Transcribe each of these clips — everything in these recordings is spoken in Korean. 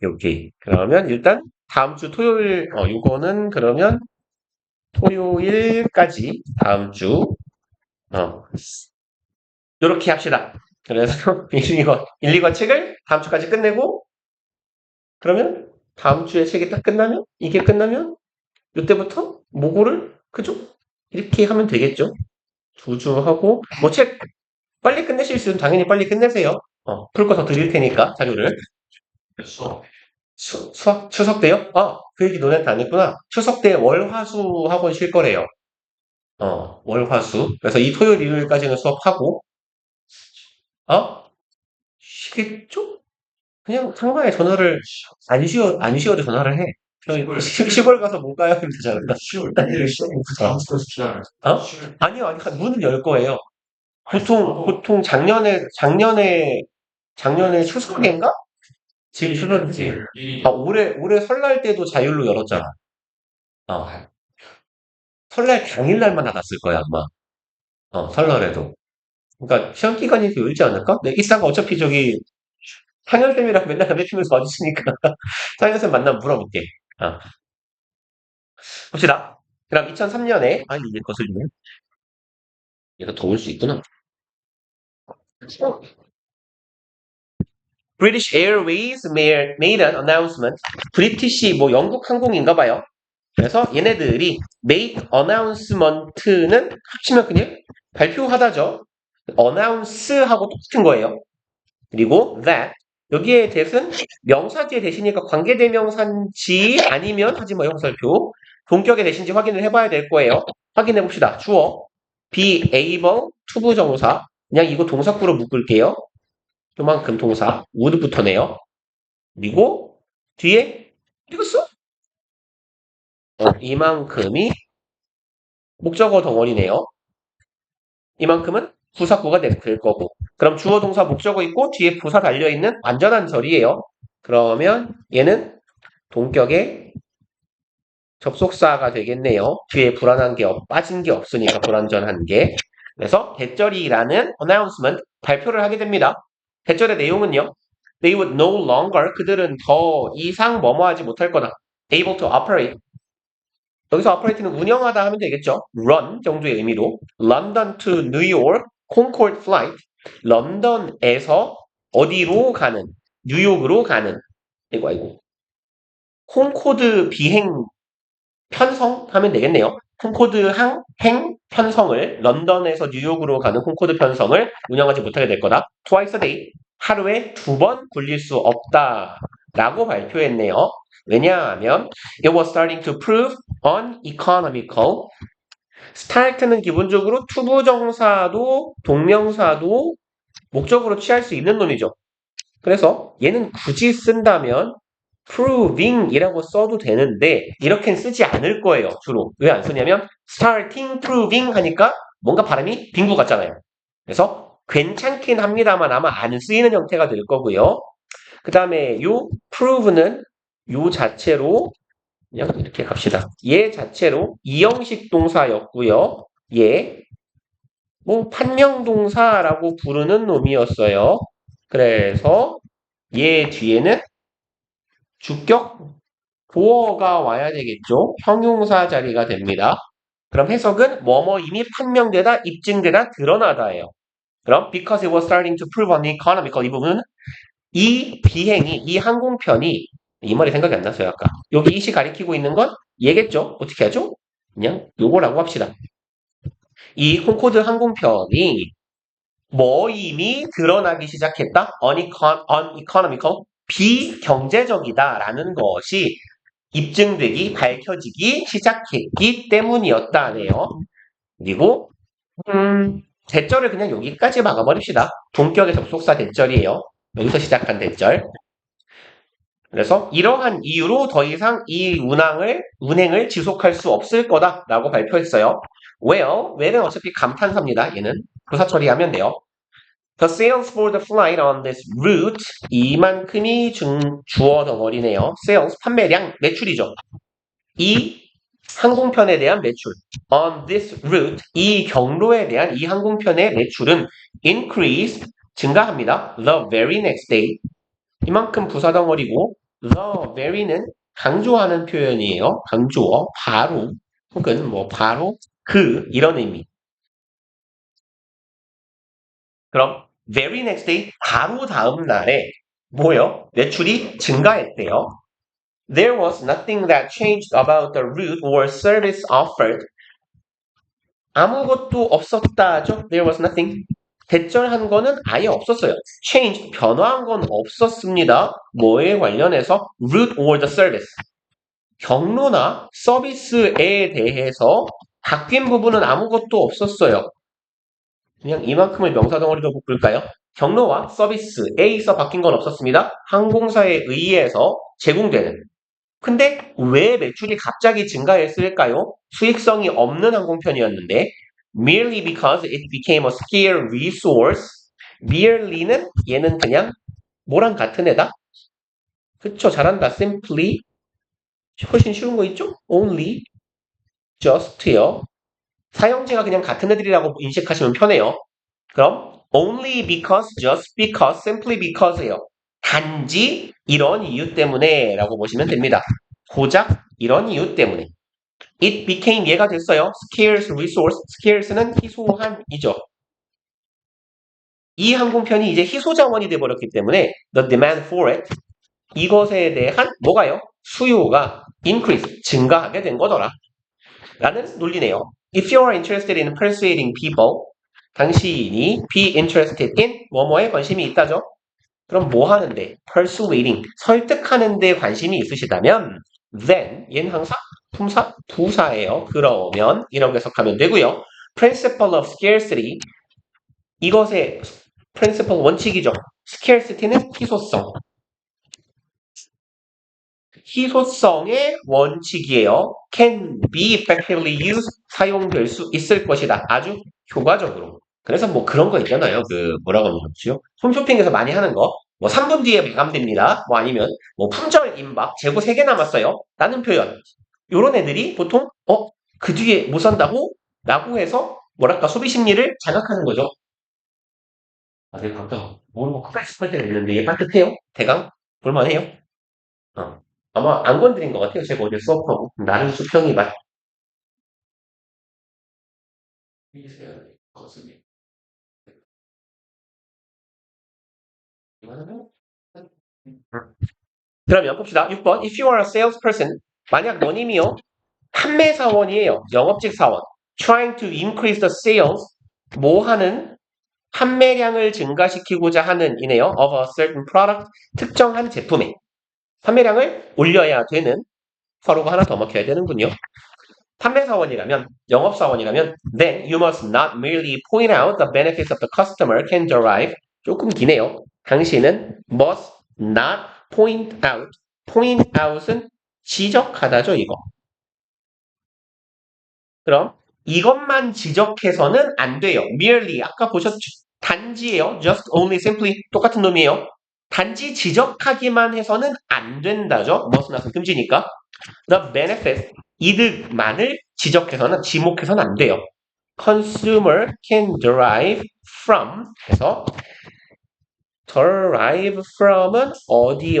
오케이. 그러면 일단 다음 주 토요일, 요거는 그러면 토요일까지 다음 주, 어, 요렇게 합시다. 그래서 1, 2권 책을 다음 주까지 끝내고, 그러면 다음 주에 책이 딱 끝나면, 이게 끝나면, 요때부터 모고를, 그죠? 이렇게 하면 되겠죠? 두 주 하고, 뭐 책 빨리 끝내실 수 있으면 당연히 빨리 끝내세요. 풀 거 더 드릴 테니까, 자료를. 추석 때요? 그 얘기 너네한테 안 했구나. 추석 때 월, 화, 수 학원 쉴 거래요. 월, 화, 수. 그래서 이 토요일, 일요일까지는 수업하고, 어? 쉬겠죠? 그냥 상관에 전화를, 안 쉬어도 전화를 해. 시골 가서 못 가요? 하면 되잖아. 어? 아니요, 아니, 문은 열 거예요. 보통 작년에 추석인가? 지금 추석이지. 올해 설날 때도 자율로 열었잖아. 어, 설날 당일날만 닫았을 거야, 아마. 설날에도. 그러니까 시험 기간이 더 열지 않을까? 네, 이따가 어차피 저기 상현쌤이랑 맨날 담배피면서 와주시니까 상현쌤 만나면 물어볼게. 어, 봅시다. 그럼 2003년에 이게 거슬리네. 얘가 더울 수 있구나. British Airways made an announcement. 브리티시 뭐 영국 항공인가 봐요. 그래서 얘네들이 make announcement는 합치면 그냥 발표하다죠. announce하고 똑같은 거예요. 그리고 that 여기에 대신 명사지의 대신이니까 관계대명사인지 아니면 하지 뭐 형설표 동격의 대신지 확인을 해봐야 될 거예요. 확인해 봅시다. 주어 be able 투부정사 그냥 이거 동사구로 묶을게요. 요만큼 동사 would부터네요. 그리고 뒤에 이거써 이만큼이 목적어 덩어리네요. 이만큼은 부사구가 될 거고. 그럼 주어 동사 목적어 있고 뒤에 부사 달려있는 완전한 절이에요. 그러면 얘는 동격의 접속사가 되겠네요. 뒤에 불안한 게 빠진 게 없으니까 불완전한 게. 그래서 대절이라는 announcement 발표를 하게 됩니다. 대절의 내용은요. They would no longer 그들은 더 이상 뭐뭐 하지 못할 거다. able to operate 여기서 operate는 운영하다 하면 되겠죠. run 정도의 의미로 London to New York Concorde flight 런던에서 어디로 가는 뉴욕으로 가는 아이고 콩코드 비행 편성 하면 되겠네요. 콩코드 행 편성을 런던에서 뉴욕으로 가는 콩코드 편성을 운영하지 못하게 될 거다. Twice a day 하루에 2번 굴릴 수 없다라고 발표했네요. 왜냐하면 it was starting to prove uneconomical. start는 기본적으로 투부정사도 동명사도 목적으로 취할 수 있는 놈이죠. 그래서 얘는 굳이 쓴다면 proving이라고 써도 되는데 이렇게는 쓰지 않을 거예요. 주로. 왜 안 쓰냐면 starting proving 하니까 뭔가 발음이 빙구 같잖아요. 그래서 괜찮긴 합니다만 아마 안 쓰이는 형태가 될 거고요. 그 다음에 요 prove는 요 자체로 그냥 이렇게 갑시다. 얘 자체로 이형식 동사였고요. 얘 뭐 판명동사라고 부르는 놈이었어요. 그래서 얘 뒤에는 주격 보어가 와야 되겠죠. 형용사 자리가 됩니다. 그럼 해석은 뭐뭐 이미 판명되다, 입증되다, 드러나다예요. 그럼 because it was starting to prove uneconomical 이 부분은 이 비행이 이 항공편이 이 말이 생각이 안 났어요 아까. 여기 이시 가리키고 있는 건 얘겠죠. 어떻게 하죠? 그냥 요거라고 합시다. 이 콩코드 항공편이 뭐 이미 드러나기 시작했다. uneconomical 비경제적이다라는 것이 입증되기, 밝혀지기 시작했기 때문이었다네요. 그리고 대절을 그냥 여기까지 막아버립시다. 본격의 접속사 대절이에요. 여기서 시작한 대절. 그래서 이러한 이유로 더 이상 이 운행을 지속할 수 없을 거다라고 발표했어요. well은 어차피 감탄사입니다. 얘는 부사 처리하면 돼요. The sales for the flight on this route 이만큼이 주어 덩어리네요. sales 판매량 매출이죠. 이 항공편에 대한 매출 on this route 이 경로에 대한 이 항공편의 매출은 increase 증가합니다. The very next day 이만큼 부사 덩어리고 the very는 강조하는 표현이에요. 강조어, 바로, 혹은 뭐 바로 그 이런 의미. 그럼 very next day 바로 다음 날에 뭐요? 매출이 증가했대요. There was nothing that changed about the route or service offered. 아무것도 없었다죠. There was nothing. 대절한 거는 아예 없었어요. Change, 변화한 건 없었습니다. 뭐에 관련해서? Route or the service. 경로나 서비스에 대해서 바뀐 부분은 아무것도 없었어요. 그냥 이만큼을 명사 덩어리로 묶을까요? 경로와 서비스에 있어 바뀐 건 없었습니다. 항공사에 의해서 제공되는. 근데 왜 매출이 갑자기 증가했을까요? 수익성이 없는 항공편이었는데 merely because it became a scarce resource. merely는 얘는 그냥 뭐랑 같은 애다? 그쵸, 잘한다. simply 훨씬 쉬운 거 있죠? only, just요. 사용제가 그냥 같은 애들이라고 인식하시면 편해요. 그럼 only because, just because, simply because예요. 단지 이런 이유 때문에 라고 보시면 됩니다. 고작 이런 이유 때문에. It became 얘가 됐어요. scarce resource. scarce는 희소한이죠. 이 항공편이 이제 희소자원이 돼버렸기 때문에 the demand for it 이것에 대한 뭐가요? 수요가 increase, 증가하게 된 거더라. 라는 논리네요. If you are interested in persuading people 당신이 be interested in 뭐뭐에 관심이 있다죠? 그럼 뭐 하는데? persuading, 설득하는 데 관심이 있으시다면 then, 얘는 항상 품사, 부사예요. 그러면 이렇게 해석하면 되고요. principle of scarcity, 이것의 principle 원칙이죠. scarcity는 희소성. 희소성의 원칙이에요. can be effectively used, 사용될 수 있을 것이다. 아주 효과적으로. 그래서 뭐 그런 거 있잖아요. 그 뭐라고 하죠? 홈쇼핑에서 많이 하는 거. 뭐 3분 뒤에 마감됩니다. 뭐 아니면 뭐 품절 임박, 재고 3개 남았어요. 라는 표현. 요런 애들이 보통 그 뒤에 못 산다고? 라고 해서 뭐랄까 소비 심리를 자극하는 거죠. 아, 내가 아까 모르고 크라이스 할 때가 있는데 얘 따뜻해요? 대강? 볼만해요? 어. 아마 안 건드린 것 같아요. 제가 어제 수업하고. 나름 수평이 맞. 그러면 봅시다. 6번. If you are a salesperson, 만약 너님이요. 판매사원이에요. 영업직 사원. Trying to increase the sales. 뭐 하는? 판매량을 증가시키고자 하는 이네요. Of a certain product. 특정한 제품의. 판매량을 올려야 되는 서로가 하나 더 먹혀야 되는군요. 판매사원이라면, 영업사원이라면 then you must not merely point out the benefits of the customer can derive. 조금 기네요. 당신은 must not point out. point out은 지적하다죠, 이거. 그럼 이것만 지적해서는 안 돼요. merely 아까 보셨죠? 단지예요. just, only, simply 똑같은 놈이에요. 단지 지적하기만 해서는 안 된다죠. must not은 금지니까. The benefit, 이득만을 지적해서는 지목해서는 안 돼요. Consumer can derive from 해서 derive from은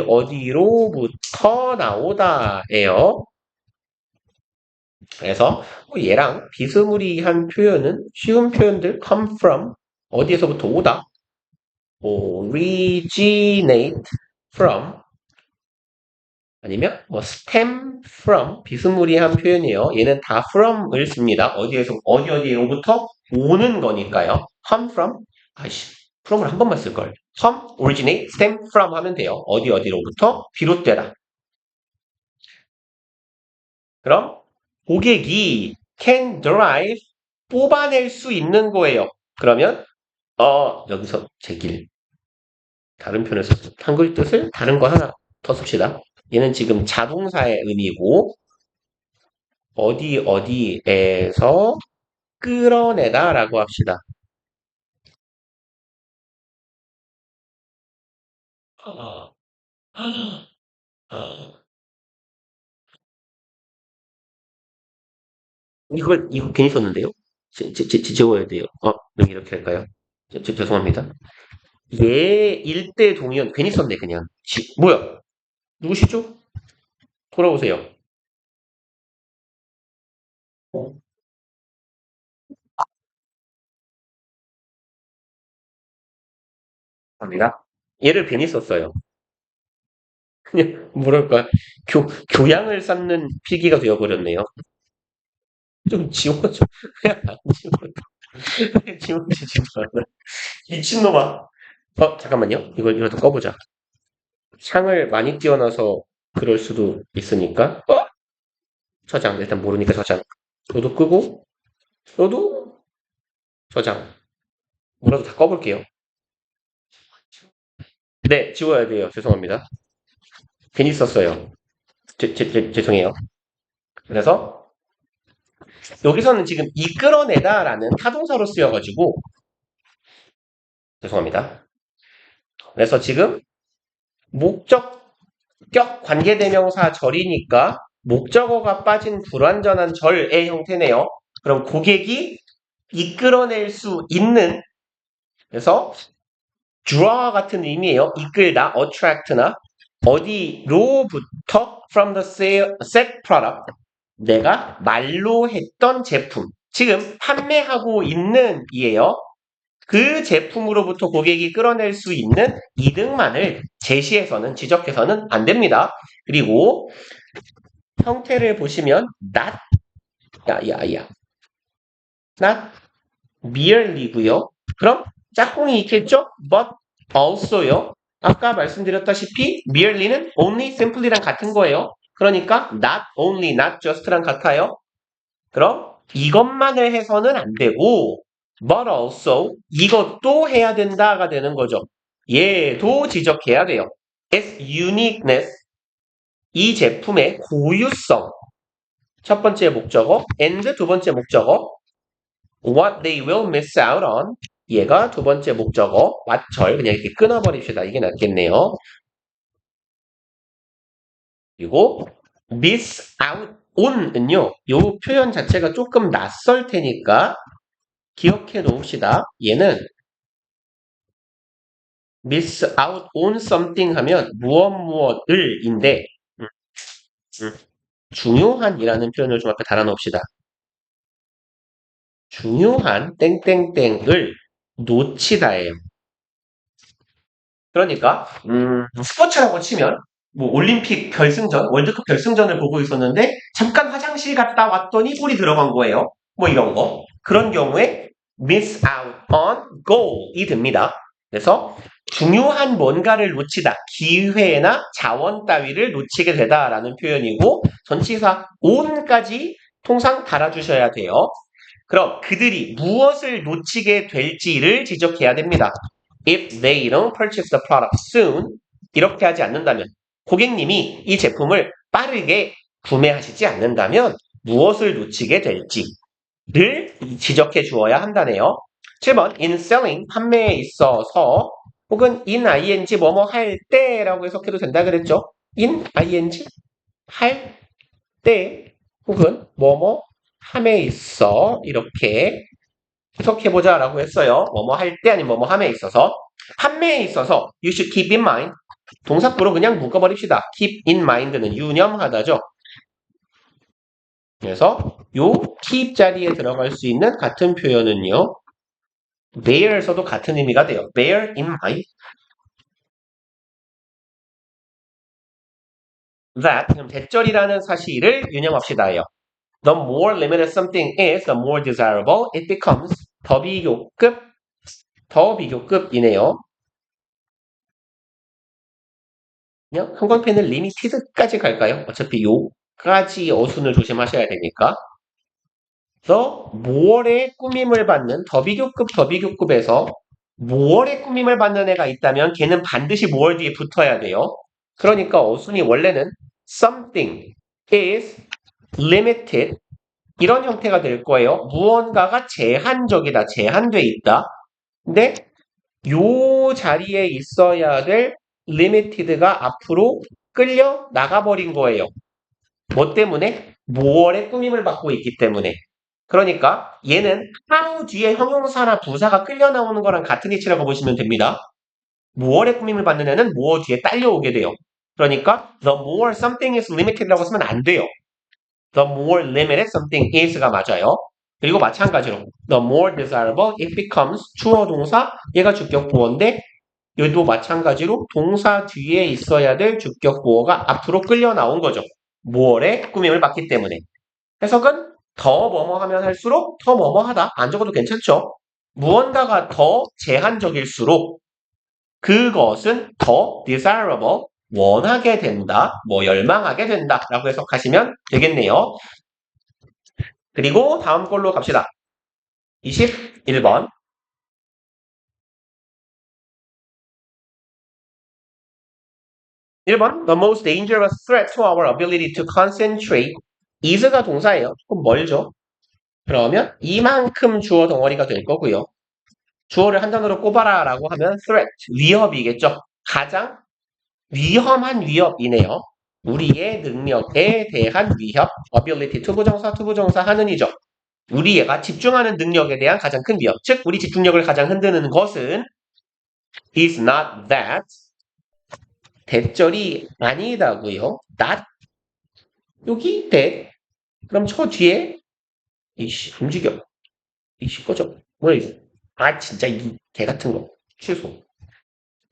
어디로부터 나오다예요. 그래서 얘랑 비스무리한 표현은 쉬운 표현들 come from 어디에서부터 오다 originate from 아니면 뭐 stem from 비스무리한 표현이에요. 얘는 다 from을 씁니다. 어디로부터 오는 거니까요. come from from을 한 번만 쓸 걸. come, originate, stem from 하면 돼요. 어디로부터 비롯되다. 그럼 고객이 can derive 뽑아낼 수 있는 거예요. 그러면 여기서 제길 다른 편에서 한글 뜻을 다른 거 하나 더 씁시다. 얘는 지금 자동사의 의미고 어디에서 끌어내다라고 합시다. 어, 어, 이거 괜히 썼는데요? 지워야 돼요. 여기 이렇게 할까요? 죄송합니다. 얘 일대 동의원 괜히 썼네 그냥. 뭐야? 누구시죠? 돌아오세요. 합니다. 얘를 괜히 썼어요. 그냥 뭐랄까 교양을 쌓는 필기가 되어버렸네요. 좀 지워줘. 그냥 안 지워줘. 왜 지워지지도 않아. 미친놈아. 잠깐만요. 이거라도 꺼보자. 창을 많이 띄워놔서 그럴 수도 있으니까. 저장. 일단 모르니까 저장. 너도 끄고, 너도 저장. 뭐라도 다 꺼볼게요. 네, 지워야 돼요. 죄송합니다. 괜히 썼어요. 죄송해요. 그래서 여기서는 지금 이끌어내다라는 타동사로 쓰여가지고 죄송합니다. 그래서 지금 목적격 관계대명사 절이니까 목적어가 빠진 불완전한 절의 형태네요. 그럼 고객이 이끌어낼 수 있는 그래서 draw 같은 의미예요. 이끌다, attract나 어디로부터 from the said product 내가 말로 했던 제품 지금 판매하고 있는 이에요. 그 제품으로부터 고객이 끌어낼 수 있는 이득만을 제시해서는 지적해서는 안 됩니다. 그리고 형태를 보시면 not not merely고요. 그럼 짝꿍이 있겠죠? but also요. 아까 말씀드렸다시피 merely는 only, simply랑 같은 거예요. 그러니까 not only, not just랑 같아요. 그럼 이것만을 해서는 안 되고 but also 이것도 해야 된다가 되는 거죠. 얘도 지적해야 돼요. its uniqueness 이 제품의 고유성 첫 번째 목적어 and 두 번째 목적어 what they will miss out on 얘가 두 번째 목적어 왓절 그냥 이렇게 끊어버립시다. 이게 낫겠네요. 그리고 miss out on은요. 요 표현 자체가 조금 낯설 테니까 기억해 놓읍시다. 얘는 miss out on something 하면 무엇을인데 중요한이라는 표현을 좀 앞에 달아놓읍시다. 중요한 땡땡땡을 놓치다예요. 그러니까 스포츠라고 치면 뭐 올림픽 결승전, 월드컵 결승전을 보고 있었는데 잠깐 화장실 갔다 왔더니 골이 들어간 거예요. 뭐 이런 거. 그런 경우에 miss out on goal이 됩니다. 그래서 중요한 뭔가를 놓치다, 기회나 자원 따위를 놓치게 되다라는 표현이고 전치사 on까지 통상 달아주셔야 돼요. 그럼 그들이 무엇을 놓치게 될지를 지적해야 됩니다. If they don't purchase the product soon, 이렇게 하지 않는다면 고객님이 이 제품을 빠르게 구매하시지 않는다면 무엇을 놓치게 될지를 지적해 주어야 한다네요. 7번 in selling, 판매에 있어서 혹은 in ing 뭐뭐 할 때라고 해석해도 된다 그랬죠. in ing 할 때 혹은 뭐뭐 함에 있어 이렇게 해석해보자 라고 했어요. 뭐뭐 할 때 아니면 뭐뭐 함에 있어서 판매에 있어서 you should keep in mind 동사구로 그냥 묶어버립시다. keep in mind는 유념하다죠. 그래서 요 keep 자리에 들어갈 수 있는 같은 표현은요. bear에서도 같은 의미가 돼요. bear in mind that 그럼 대절이라는 사실을 유념합시다요. The more limited something is, the more desirable it becomes. 더 비교급이네요. 그냥 형광펜은 limited까지 갈까요? 어차피 요까지 어순을 조심하셔야 되니까. 그래서 모월의 꾸밈을 받는 더비교급에서 모월의 꾸밈을 받는 애가 있다면 걔는 반드시 모월 뒤에 붙어야 돼요. 그러니까 어순이 원래는 something is limited 이런 형태가 될 거예요. 무언가가 제한적이다, 제한돼 있다. 근데 요 자리에 있어야 될 limited가 앞으로 끌려 나가버린 거예요. 뭐 때문에? 모월의 꾸밈을 받고 있기 때문에. 그러니까 얘는 how 뒤에 형용사나 부사가 끌려 나오는 거랑 같은 이치라고 보시면 됩니다. 모월의 꾸밈을 받는 애는 모어 뒤에 딸려오게 돼요. 그러니까 the more something is limited라고 쓰면 안 돼요. The more limited something is가 맞아요. 그리고 마찬가지로 the more desirable it becomes 주어 동사 얘가 주격 보어인데 얘도 마찬가지로 동사 뒤에 있어야 될 주격 보어가 앞으로 끌려 나온 거죠. more의 꾸밈을 받기 때문에. 해석은 더 뭐뭐 하면 할수록 더 뭐뭐 하다. 안 적어도 괜찮죠. 무언가가 더 제한적일수록 그것은 더 desirable, 원하게 된다, 뭐 열망하게 된다 라고 해석하시면 되겠네요. 그리고 다음 걸로 갑시다. 21번. 1번. The most dangerous threat to our ability to concentrate is가 동사예요. 조금 멀죠? 그러면 이만큼 주어 덩어리가 될 거고요. 주어를 한 단어로 꼽아라 라고 하면 threat, 위협이겠죠. 가장 위험한 위협이네요. 우리의 능력에 대한 위협, ability, 투부정사 하는이죠. 우리가 집중하는 능력에 대한 가장 큰 위협, 즉 우리 집중력을 가장 흔드는 것은 is not that, 대절이 아니다고요. not, 여기 that, 그럼 저 뒤에 이씨 움직여, 이씨 꺼져, 뭐야 이거, 아 진짜 이 개 같은 거 취소.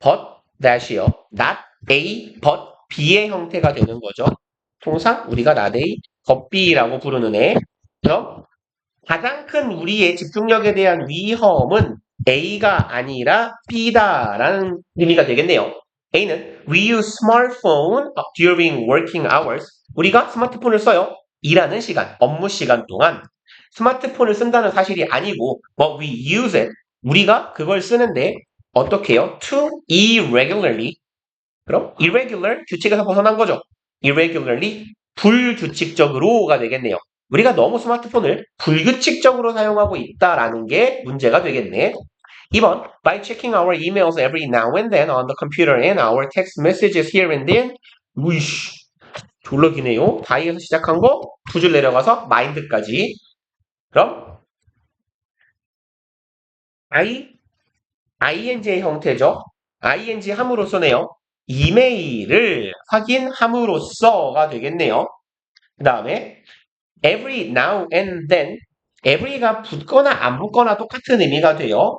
but that이요. not A, but B의 형태가 되는 거죠. 통상 우리가 not A, but B라고 부르는 애. 그럼 가장 큰 우리의 집중력에 대한 위험은 A가 아니라 B다라는 의미가 되겠네요. A는 we use smartphone during working hours. 우리가 스마트폰을 써요. 일하는 시간, 업무 시간 동안 스마트폰을 쓴다는 사실이 아니고 but we use it. 우리가 그걸 쓰는데 어떻게 해요? To irregularly. 그럼 irregular, 규칙에서 벗어난 거죠. irregularly, 불규칙적으로가 되겠네요. 우리가 너무 스마트폰을 불규칙적으로 사용하고 있다라는 게 문제가 되겠네. 2번, by checking our emails every now and then on the computer and our text messages here and then. 우이씨, 졸라 기네요. 다이에서 시작한 거 두 줄 내려가서 mind까지. 그럼 ing의 형태죠. ing 함으로써네요. 이메일을 확인함으로써가 되겠네요. 그 다음에 every now and then, every가 붙거나 안 붙거나 똑같은 의미가 돼요.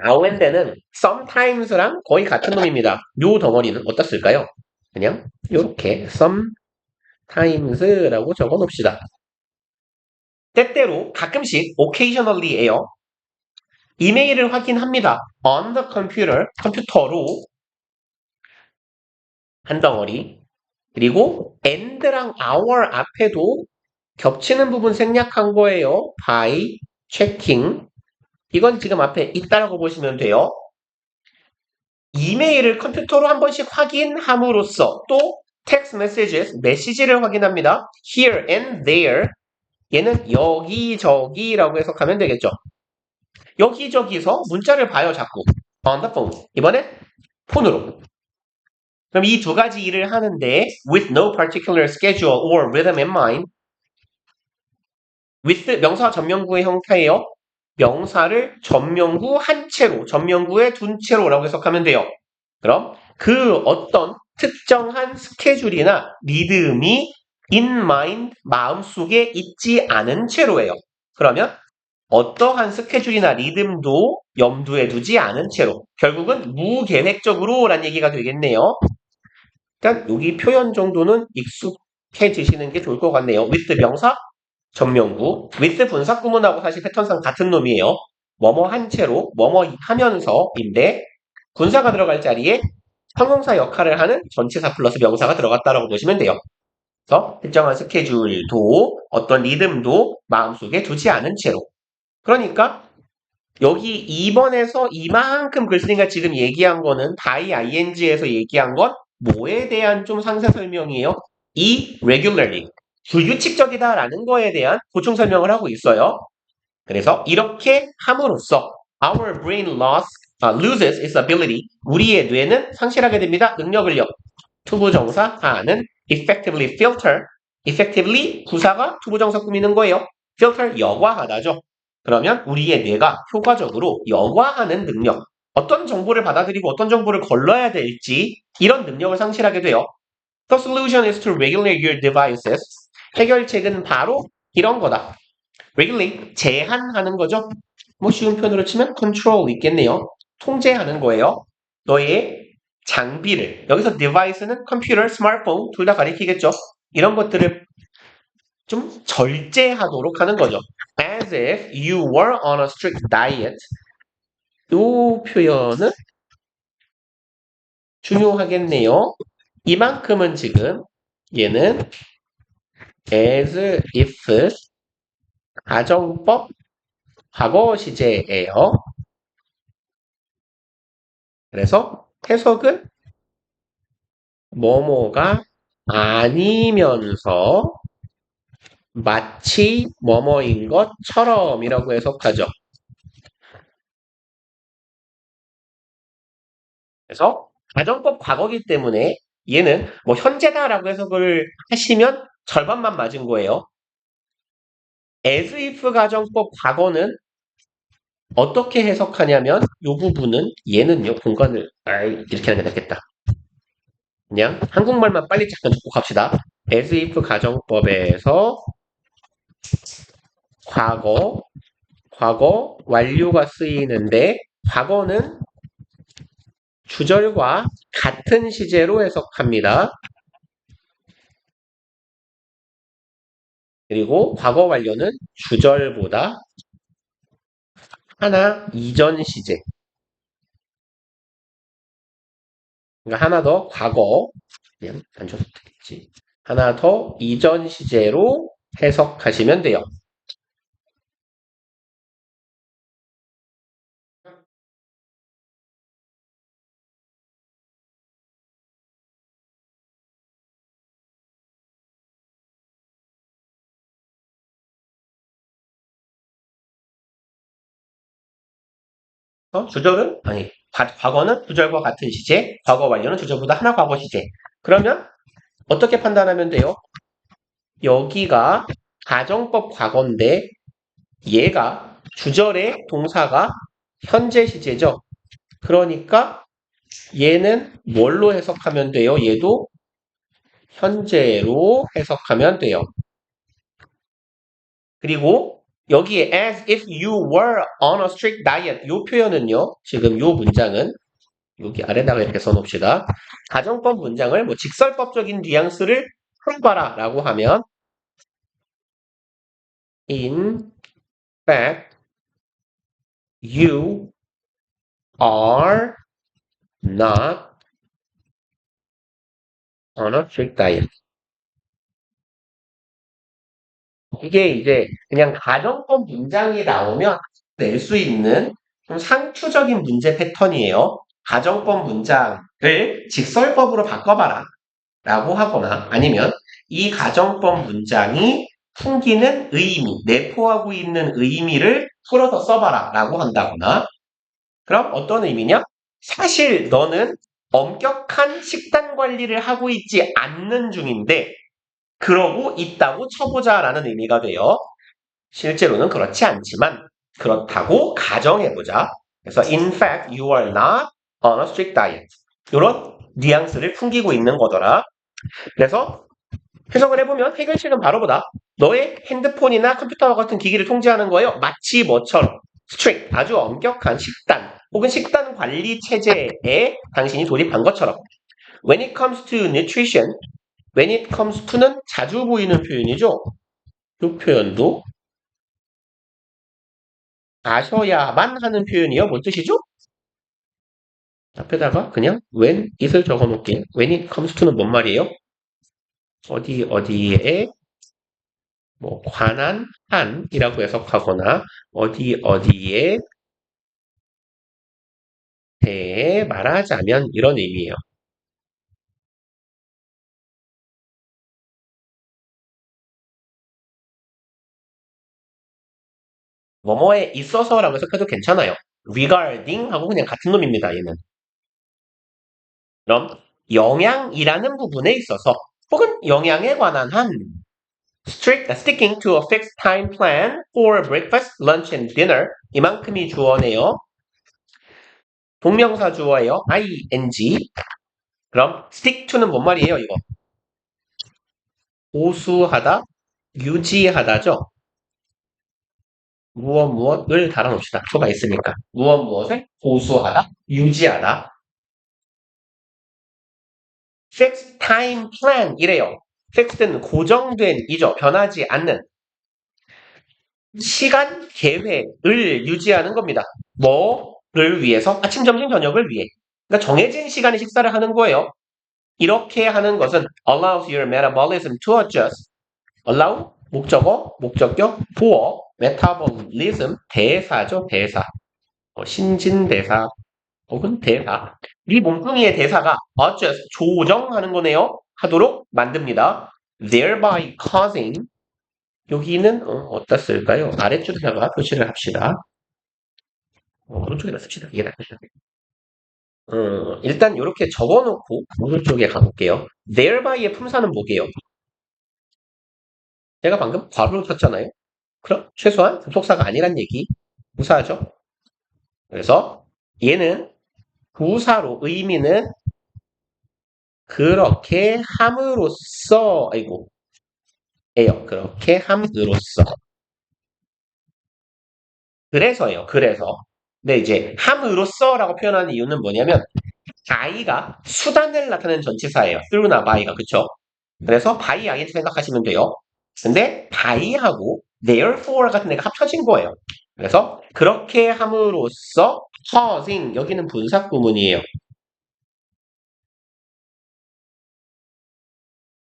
now and then은 sometimes랑 거의 같은 놈입니다. 요 덩어리는 어디다 쓸까요? 그냥 요렇게 sometimes라고 적어 놓읍시다. 때때로 가끔씩 occasionally예요. 이메일을 확인합니다. on the computer, 컴퓨터로 한 덩어리. 그리고 and랑 our 앞에도 겹치는 부분 생략한 거예요. by checking. 이건 지금 앞에 있다라고 보시면 돼요. 이메일을 컴퓨터로 한 번씩 확인함으로써 또 text messages, 메시지를 확인합니다. here and there. 얘는 여기저기라고 해석하면 되겠죠. 여기저기서 문자를 봐요, 자꾸. on the phone. 이번엔 폰으로. 그럼 이 두 가지 일을 하는데 with no particular schedule or rhythm in mind. with 명사 전명구의 형태예요. 명사를 전명구 한 채로, 전명구의 둔 채로라고 해석하면 돼요. 그럼 그 어떤 특정한 스케줄이나 리듬이 in mind, 마음속에 있지 않은 채로예요. 그러면 어떠한 스케줄이나 리듬도 염두에 두지 않은 채로 결국은 무계획적으로 라는 얘기가 되겠네요. 일단 여기 표현 정도는 익숙해지시는 게 좋을 것 같네요. with 명사 전명구, with 분사 구문하고 사실 패턴상 같은 놈이에요. 뭐뭐 한 채로, 뭐뭐 하면서인데 분사가 들어갈 자리에 형용사 역할을 하는 전치사 플러스 명사가 들어갔다라고 보시면 돼요. 그래서 특정한 스케줄도 어떤 리듬도 마음속에 두지 않은 채로. 그러니까 여기 2번에서 이만큼 글쓰니까 지금 얘기한 거는 by ing에서 얘기한 건 뭐에 대한 좀 상세 설명이에요? irregularly. 불규칙적이다라는 거에 대한 보충 설명을 하고 있어요. 그래서 이렇게 함으로써 our brain loses its ability. 우리의 뇌는 상실하게 됩니다. 능력을요. 투부정사 하는 effectively filter. effectively 부사가 투부정사 꾸미는 거예요. filter 여과하다죠. 그러면 우리의 뇌가 효과적으로 여과하는 능력, 어떤 정보를 받아들이고 어떤 정보를 걸러야 될지 이런 능력을 상실하게 돼요. The solution is to regulate your devices. 해결책은 바로 이런 거다. regulate, 제한하는 거죠. 뭐 쉬운 표현으로 치면 control 있겠네요. 통제하는 거예요. 너의 장비를. 여기서 device는 컴퓨터, 스마트폰 둘 다 가리키겠죠. 이런 것들을 좀 절제하도록 하는 거죠. As if you were on a strict diet. 이 표현은 중요하겠네요. 이만큼은 지금 얘는 as if 가정법 과거 시제예요. 그래서 해석은 뭐뭐가 아니면서 마치 뭐뭐인 것처럼이라고 해석하죠. 그래서 가정법 과거기 때문에 얘는 뭐 현재다라고 해석을 하시면 절반만 맞은 거예요. as if 가정법 과거는 어떻게 해석하냐면 이 부분은 얘는요 공간을 이렇게 하는 게 낫겠다. 그냥 한국말만 빨리 잠깐 듣고 갑시다. as if 가정법에서 과거 완료가 쓰이는데 과거는 주절과 같은 시제로 해석합니다. 그리고 과거 완료는 주절보다 하나 이전 시제. 그러니까 하나 더 과거, 그냥 안 줘도 되겠지. 하나 더 이전 시제로 해석하시면 돼요. 주절은 아니 과거는 주절과 같은 시제, 과거 완료는 주절보다 하나 과거 시제. 그러면 어떻게 판단하면 돼요? 여기가 가정법 과거인데 얘가 주절의 동사가 현재 시제죠. 그러니까 얘는 뭘로 해석하면 돼요? 얘도 현재로 해석하면 돼요. 그리고 여기에 as if you were on a strict diet 이 표현은요. 지금 이 문장은 여기 아래다가 이렇게 써놓읍시다. 가정법 문장을 뭐 직설법적인 뉘앙스를 풀어봐라 라고 하면 in fact you are not on a strict diet. 이게 이제 그냥 가정법 문장이 나오면 낼 수 있는 좀 상투적인 문제 패턴이에요. 가정법 문장을 직설법으로 바꿔봐라 라고 하거나 아니면 이 가정법 문장이 풍기는 의미, 내포하고 있는 의미를 풀어서 써봐라 라고 한다거나 그럼 어떤 의미냐? 사실 너는 엄격한 식단 관리를 하고 있지 않는 중인데 그러고 있다고 쳐보자라는 의미가 돼요. 실제로는 그렇지 않지만 그렇다고 가정해보자. 그래서 in fact you are not on a strict diet. 이런 뉘앙스를 풍기고 있는 거더라. 그래서 해석을 해보면 해결책은 바로 보다. 너의 핸드폰이나 컴퓨터와 같은 기기를 통제하는 거예요. 마치 뭐처럼 strict, 아주 엄격한 식단 혹은 식단 관리 체제에 당신이 돌입한 것처럼 when it comes to nutrition, when it comes to는 자주 보이는 표현이죠. 이 표현도 아셔야만 하는 표현이요. 뭔 뜻이죠? 앞에다가 그냥 when it을 적어 놓을게요. when it comes to는 뭔 말이에요? 어디에 뭐 관한 한이라고 해석하거나 어디에 대해 말하자면 이런 의미예요. 뭐뭐에 있어서라고 해석해도 괜찮아요. regarding 하고 그냥 같은 놈입니다. 얘는. 그럼 영양이라는 부분에 있어서 혹은 영양에 관한 한 sticking to a fixed time plan for breakfast, lunch, and dinner 이만큼이 주어네요. 동명사 주어예요. ing. 그럼 stick to는 뭔 말이에요, 이거? 보수하다, 유지하다죠? 무엇을 달아놓읍시다. 표가 있으니까. 무엇을 보수하다, 유지하다. fixed time plan 이래요. fixed는 고정된 이죠. 변하지 않는 시간 계획을 유지하는 겁니다. 뭐를 위해서? 아침, 점심, 저녁을 위해. 그러니까 정해진 시간에 식사를 하는 거예요. 이렇게 하는 것은 allows your metabolism to adjust. allow 목적어, 목적격, 보어, metabolism 대사죠, 대사. 신진대사 혹은 대사. 이 몸뚱이의 대사가 adjust 조정하는 거네요. 하도록 만듭니다. thereby causing 여기는 어디다 쓸까요? 아래쪽에다가 표시를 합시다. 오른쪽에다 씁시다. 이게 낫겠죠. 일단 이렇게 적어놓고 오른쪽에 가볼게요. therby의 품사는 뭐게요? 제가 방금 괄호를 쳤잖아요. 그럼 최소한 접속사가 아니란 얘기. 부사죠. 그래서 얘는 부사로 의미는 그렇게 함으로써 아이고 에요. 그렇게 함으로써 그래서예요. 그래서 근데 이제 함으로써라고 표현하는 이유는 뭐냐면 by가 수단을 나타내는 전치사예요. through나 by가 그쵸? 그래서 by ing 생각하시면 돼요. 근데 by하고 therefore 같은 애가 합쳐진 거예요. 그래서 그렇게 함으로써 causing 여기는 분사 구문이에요.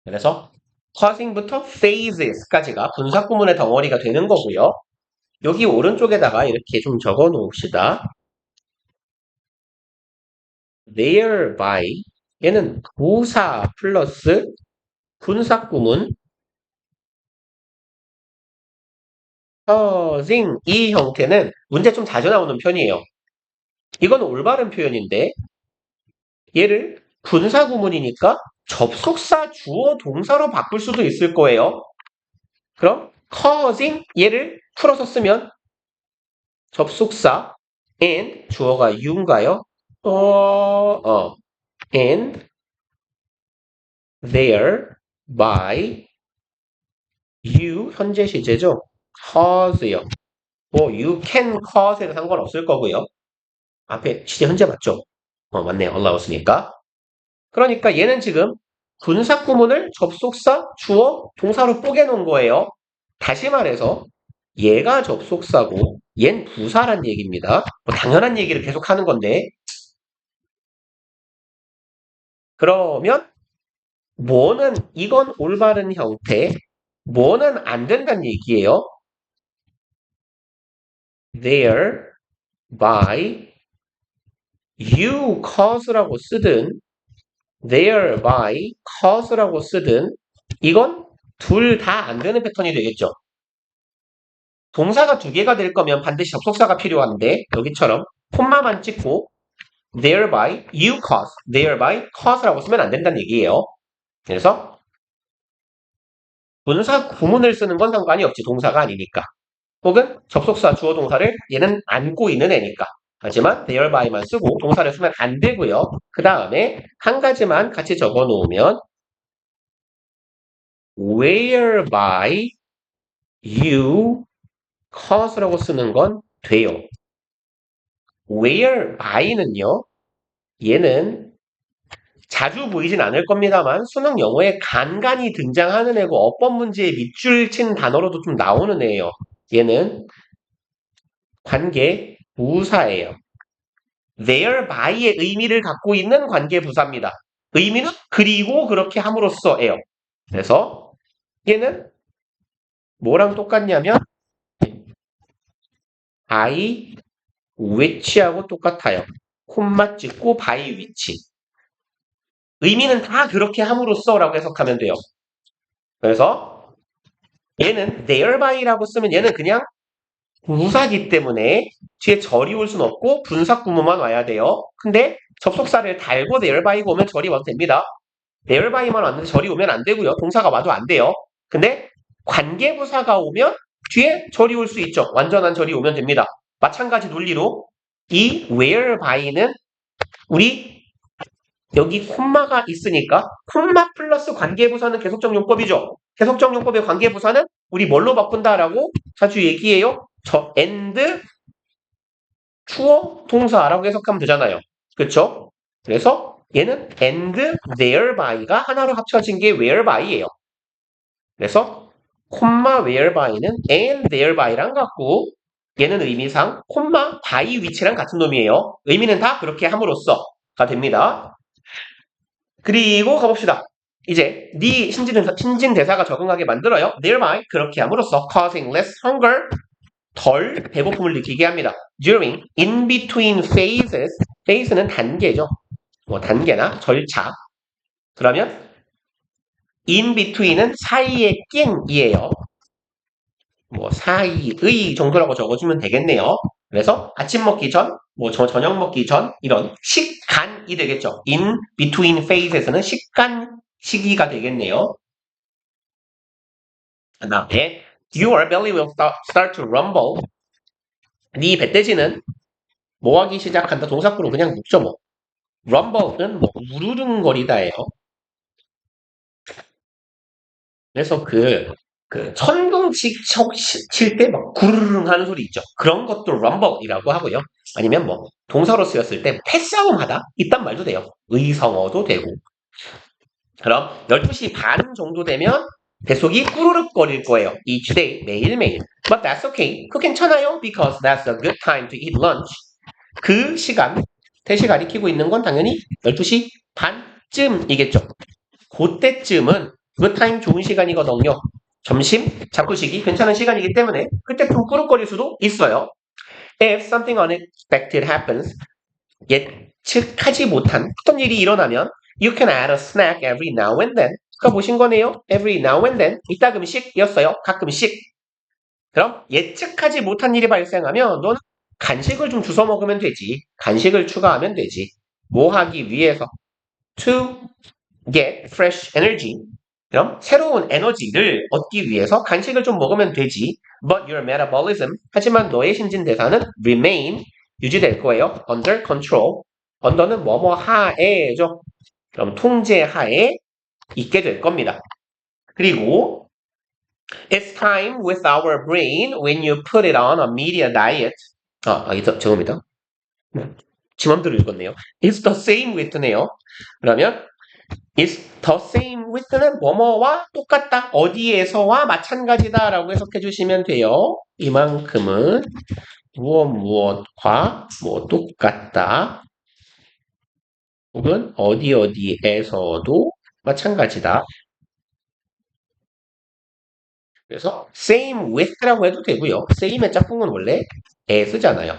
그래서 causing부터 phases까지가 분사 구문의 덩어리가 되는 거고요. 여기 오른쪽에다가 이렇게 좀 적어 놓읍시다. thereby 얘는 부사 플러스 분사 구문 causing 이 형태는 문제 좀 자주 나오는 편이에요. 이건 올바른 표현인데 얘를 분사 구문이니까 접속사 주어 동사로 바꿀 수도 있을 거예요. 그럼 causing 얘를 풀어서 쓰면 접속사 and 주어가 you인가요? and thereby you 현재 시제죠. cause요. 뭐 you can cause에도 상관없을 거고요. 앞에 시제 현재 맞죠? 맞네요. allows니까. 그러니까 얘는 지금 분사 구문을 접속사, 주어, 동사로 뽀개놓은 거예요. 다시 말해서 얘가 접속사고 얜 부사란 얘기입니다. 뭐 당연한 얘기를 계속 하는 건데 그러면 뭐는 이건 올바른 형태, 뭐는 안 된다는 얘기예요. thereby you cause라고 쓰든 thereby cause라고 쓰든 이건 둘 다 안 되는 패턴이 되겠죠. 동사가 두 개가 될 거면 반드시 접속사가 필요한데 여기처럼 콤마만 찍고 thereby you cause, thereby cause라고 쓰면 안 된다는 얘기예요. 그래서 분사 구문을 쓰는 건 상관이 없지. 동사가 아니니까. 혹은 접속사 주어 동사를 얘는 안고 있는 애니까. 하지만 therby만 쓰고 동사를 쓰면 안 되고요. 그 다음에 한 가지만 같이 적어 놓으면 whereby you cause라고 쓰는 건 돼요. whereby,는요. 얘는 자주 보이진 않을 겁니다만 수능 영어에 간간히 등장하는 애고 어법 문제에 밑줄 친 단어로도 좀 나오는 애예요. 얘는 관계 부사예요. therby의 의미를 갖고 있는 관계 부사입니다. 의미는 그리고 그렇게 함으로써예요. 그래서 얘는 뭐랑 똑같냐면 by which하고 똑같아요. 콤마 찍고 by which. 의미는 다 그렇게 함으로써라고 해석하면 돼요. 그래서 얘는 therby라고 쓰면 얘는 그냥 부사기 때문에 뒤에 절이 올 수는 없고 분사 구문만 와야 돼요. 근데 접속사를 달고 therby가 오면 절이 와도 됩니다. therby만 왔는데 절이 오면 안 되고요. 동사가 와도 안 돼요. 근데 관계부사가 오면 뒤에 절이 올 수 있죠. 완전한 절이 오면 됩니다. 마찬가지 논리로 이 whereby는 우리 여기 콤마가 있으니까 콤마 플러스 관계부사는 계속적 용법이죠. 계속적 용법의 관계부사는 우리 뭘로 바꾼다라고 자주 얘기해요. 저 and 추어 동사라고 해석하면 되잖아요. 그렇죠? 그래서 얘는 and thereby,가 하나로 합쳐진 게 whereby,예요. 그래서 콤마 whereby는 and thereby,랑 같고 얘는 의미상 콤마 by which랑 같은 놈이에요. 의미는 다 그렇게 함으로써가 됩니다. 그리고 가봅시다. 이제 네 신진대사가 적응하게 만들어요. thereby 그렇게 함으로써 causing less hunger 덜 배고픔을 느끼게 합니다. during, in between phases, phase는 단계죠. 뭐 단계나 절차. 그러면 in between은 사이에 낀이에요. 뭐 사이의 정도라고 적어주면 되겠네요. 그래서 아침 먹기 전, 뭐 저녁 먹기 전 이런 식간이 되겠죠. in between phases는 식간 시기가 되겠네요. 그 다음에 your belly will start to rumble. 네 배돼지는 뭐 하기 시작한다? 동사구로 그냥 묻죠 뭐. rumble은 뭐 우르릉거리다예요. 그래서 천둥 칠 때 막 구르릉 하는 소리 있죠. 그런 것도 rumble이라고 하고요. 아니면 뭐 동사로 쓰였을 때 패싸움하다 이딴 말도 돼요. 의성어도 되고. 그럼 12시 반 정도 되면 뱃속이 꾸르륵거릴 거예요. Each day, 매일매일. But that's okay. 그거 괜찮아요. Because that's a good time to eat lunch. 그 시간, 태시 가리키고 있는 건 당연히 12시 반쯤이겠죠. 그때쯤은 good time 좋은 시간이거든요. 점심, 잡수시기 괜찮은 시간이기 때문에 그때 좀 꾸룩거릴 수도 있어요. If something unexpected happens, 예측하지 못한 어떤 일이 일어나면 you can add a snack every now and then. 아까 보신 거네요. every now and then. 이따금씩이었어요. 가끔씩. 그럼 예측하지 못한 일이 발생하면 넌 간식을 좀 주워 먹으면 되지. 간식을 추가하면 되지. 뭐 하기 위해서? To get fresh energy. 그럼 새로운 에너지를 얻기 위해서 간식을 좀 먹으면 되지. But your metabolism. 하지만 너의 신진대사는 remain. 유지될 거예요. Under control. under는 뭐뭐 하에죠. 그럼 통제 하에 있게 될 겁니다. 그리고 It's time with our brain when you put it on a media diet. 죄송합니다. 지 맘대로 읽었네요. It's the same with네요. 그러면 It's the same with는 뭐뭐와 똑같다. 어디에서와 마찬가지다 라고 해석해 주시면 돼요. 이만큼은 무엇과 뭐 똑같다. 혹은 어디에서도 마찬가지다. 그래서 same with라고 해도 되고요. same의 짝꿍은 원래 as잖아요.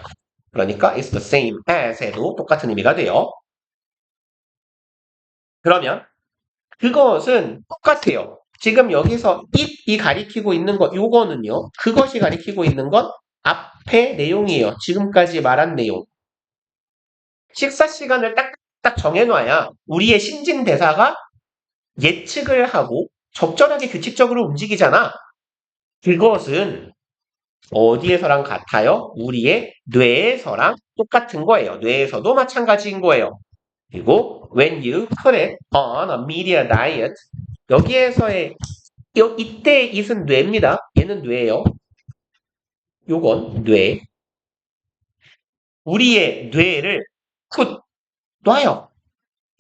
그러니까 it's the same as에도 똑같은 의미가 돼요. 그러면 그것은 똑같아요. 지금 여기서 it이 가리키고 있는 것, 요거는요. 그것이 가리키고 있는 건 앞의 내용이에요. 지금까지 말한 내용. 식사 시간을 딱 정해놔야 우리의 신진대사가 예측을 하고 적절하게 규칙적으로 움직이잖아. 그것은 어디에서랑 같아요? 우리의 뇌에서랑 똑같은 거예요. 뇌에서도 마찬가지인 거예요. 그리고 when you put it on a media diet 여기에서의 이때 it은 뇌입니다. 얘는 뇌예요. 요건 뇌. 우리의 뇌를 put 놔요.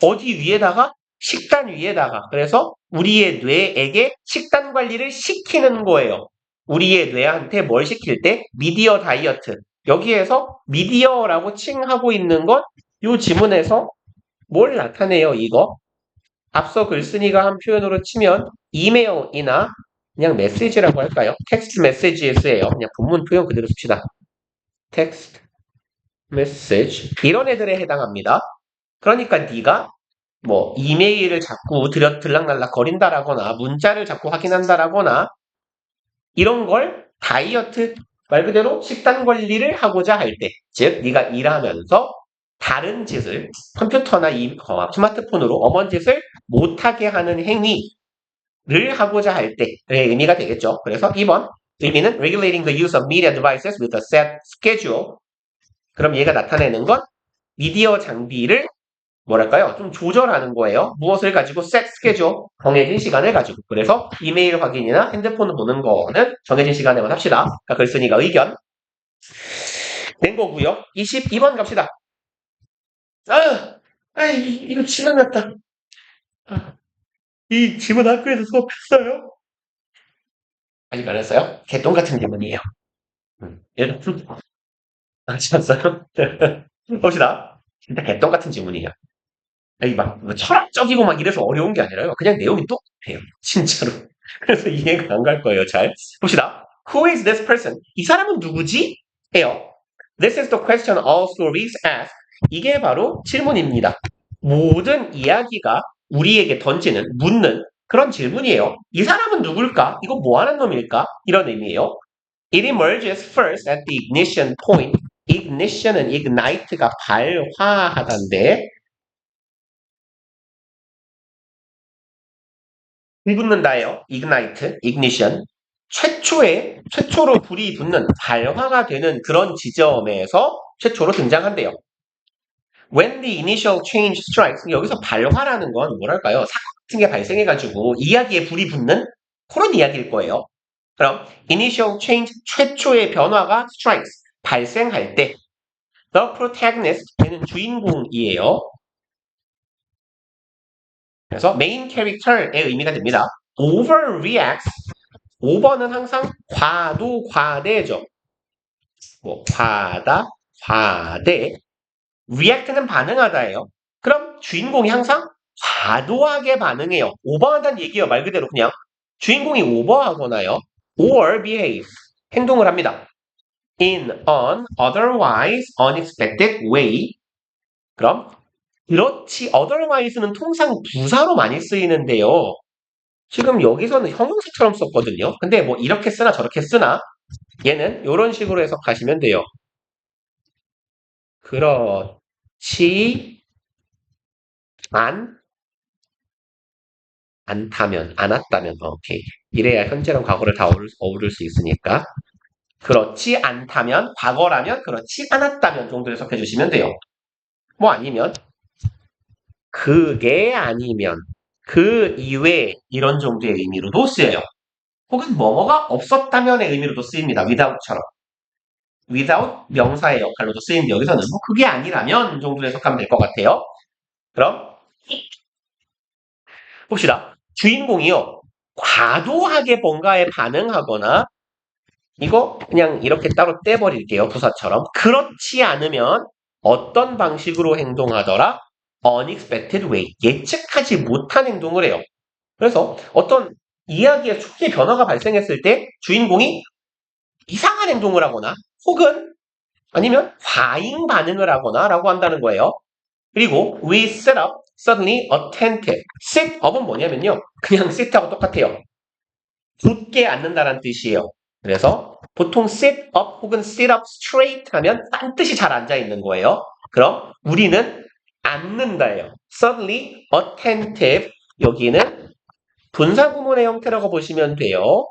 어디 위에다가? 식단 위에다가. 그래서 우리의 뇌에게 식단 관리를 시키는 거예요. 우리의 뇌한테 뭘 시킬 때? 미디어 다이어트. 여기에서 미디어라고 칭하고 있는 건 이 지문에서 뭘 나타내요, 이거? 앞서 글쓴이가 한 표현으로 치면 이메일이나 그냥 메시지라고 할까요? 텍스트 메시지에서예요. 그냥 본문 표현 그대로 씁시다. 텍스트 메시지 이런 애들에 해당합니다. 그러니까 네가 뭐 이메일을 자꾸 들락날락 거린다라거나 문자를 자꾸 확인한다라거나 이런 걸 다이어트 말 그대로 식단 관리를 하고자 할 때, 즉 네가 일하면서 다른 짓을 컴퓨터나 스마트폰으로 엄한 짓을 못하게 하는 행위를 하고자 할 때의 의미가 되겠죠. 그래서 2번 의미는 regulating the use of media devices with a set schedule. 그럼 얘가 나타내는 건 미디어 장비를 뭐랄까요? 좀 조절하는 거예요. 무엇을 가지고 set 스케줄, 정해진 시간을 가지고. 그래서 이메일 확인이나 핸드폰 보는 거는 정해진 시간에만 합시다. 글 쓰니까 의견 된 거고요. 22번 갑시다. 이거 지나갔다. 아, 이 질문 학교에서 수업했어요? 아직 안 했어요? 개똥 같은 질문이에요. 여러분, 아셨어요? 봅시다. 진짜 개똥 같은 질문이에요. 아니, 막, 철학적이고 막 이래서 어려운 게 아니라요. 그냥 내용이 똑같아요. 진짜로. 그래서 이해가 안 갈 거예요, 잘. 봅시다. Who is this person? 이 사람은 누구지? 해요. This is the question all stories ask. 이게 바로 질문입니다. 모든 이야기가 우리에게 던지는, 묻는 그런 질문이에요. 이 사람은 누굴까? 이거 뭐 하는 놈일까? 이런 의미예요. It emerges first at the ignition point. ignition은 ignite가 발화하다인데 불 붙는다예요. ignite, ignition. 최초로 불이 붙는 발화가 되는 그런 지점에서 최초로 등장한대요. When the initial change strikes, 여기서 발화라는 건 뭐랄까요? 사건 같은 게 발생해가지고 이야기에 불이 붙는 그런 이야기일 거예요. 그럼 initial change, 최초의 변화가 strikes, 발생할 때 the protagonist, 걔는 주인공이에요. 그래서 main character의 의미가 됩니다. overreacts, over는 항상 과도, 과대죠. 뭐 과다, 과대. react는 반응하다예요. 그럼 주인공이 항상 과도하게 반응해요. 오버한다는 얘기예요. 말 그대로 그냥. 주인공이 오버하거나요. or behave, 행동을 합니다. in an otherwise unexpected way. 그럼 그렇지 otherwise는 통상 부사로 많이 쓰이는데요. 지금 여기서는 형용사처럼 썼거든요. 근데 뭐 이렇게 쓰나 저렇게 쓰나 얘는 이런 식으로 해석하시면 돼요. 그렇지 않다면, 않았다면, 오케이. 이래야 현재랑 과거를 다 어우를 수 있으니까. 그렇지 않다면, 과거라면, 그렇지 않았다면 정도 해석해 주시면 돼요. 뭐 아니면, 그게 아니면, 그 이외 이런 정도의 의미로도 쓰여요. 혹은 뭐뭐가 없었다면의 의미로도 쓰입니다. without처럼. without 명사의 역할로도 쓰이는데 여기서는 뭐 그게 아니라면 정도로 해석하면 될 것 같아요. 그럼 봅시다. 주인공이요. 과도하게 뭔가에 반응하거나 이거 그냥 이렇게 따로 떼버릴게요. 부사처럼. 그렇지 않으면 어떤 방식으로 행동하더라? unexpected way. 예측하지 못한 행동을 해요. 그래서 어떤 이야기의 초기 변화가 발생했을 때 주인공이 이상한 행동을 하거나 혹은 아니면 과잉 반응을 하거나 라고 한다는 거예요. 그리고 we set up suddenly attentive. sit up은 뭐냐면요. 그냥 sit하고 똑같아요. 굳게 앉는다는 뜻이에요. 그래서 보통 sit up 혹은 sit up straight 하면 딴 뜻이 잘 앉아 있는 거예요. 그럼 우리는 앉는다예요. suddenly attentive. 여기는 분사구문의 형태라고 보시면 돼요.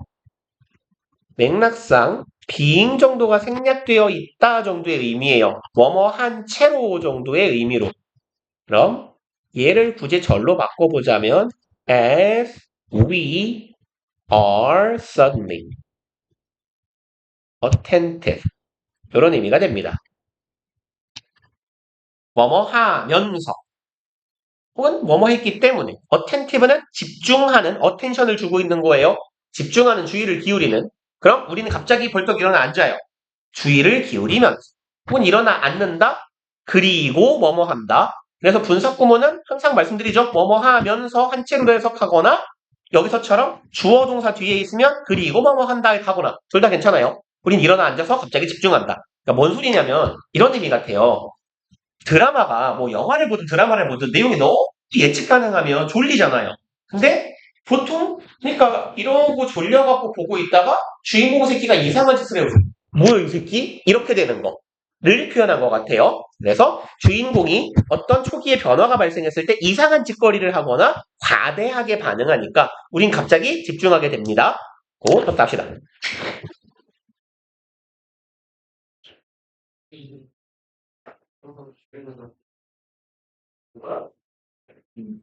맥락상 being 정도가 생략되어 있다 정도의 의미예요. 뭐뭐한 채로 정도의 의미로. 그럼 얘를 굳이 절로 바꿔보자면 as we are suddenly attentive 이런 의미가 됩니다. 뭐뭐 하면서 혹은 뭐뭐 했기 때문에 attentive는 집중하는 attention을 주고 있는 거예요. 집중하는 주의를 기울이는 그럼 우리는 갑자기 벌떡 일어나 앉아요. 주의를 기울이면서 혹은 일어나 앉는다 그리고 뭐뭐 한다. 그래서 분사구문은 항상 말씀드리죠. 뭐뭐 하면서 한채로 해석하거나 여기서처럼 주어 동사 뒤에 있으면 그리고 뭐뭐 한다에 가거나 둘 다 괜찮아요. 우린 일어나 앉아서 갑자기 집중한다. 그러니까 뭔 소리냐면 이런 의미 같아요. 드라마가 뭐 영화를 보든 드라마를 보든 내용이 너무 예측 가능하면 졸리잖아요. 근데 보통 그러니까 이러고 졸려갖고 보고 있다가 주인공 새끼가 이상한 짓을 해요. 뭐야 이 새끼? 이렇게 되는 거를 표현한 것 같아요. 그래서 주인공이 어떤 초기의 변화가 발생했을 때 이상한 짓거리를 하거나 과대하게 반응하니까 우린 갑자기 집중하게 됩니다. 고, 또 땁시다. 음.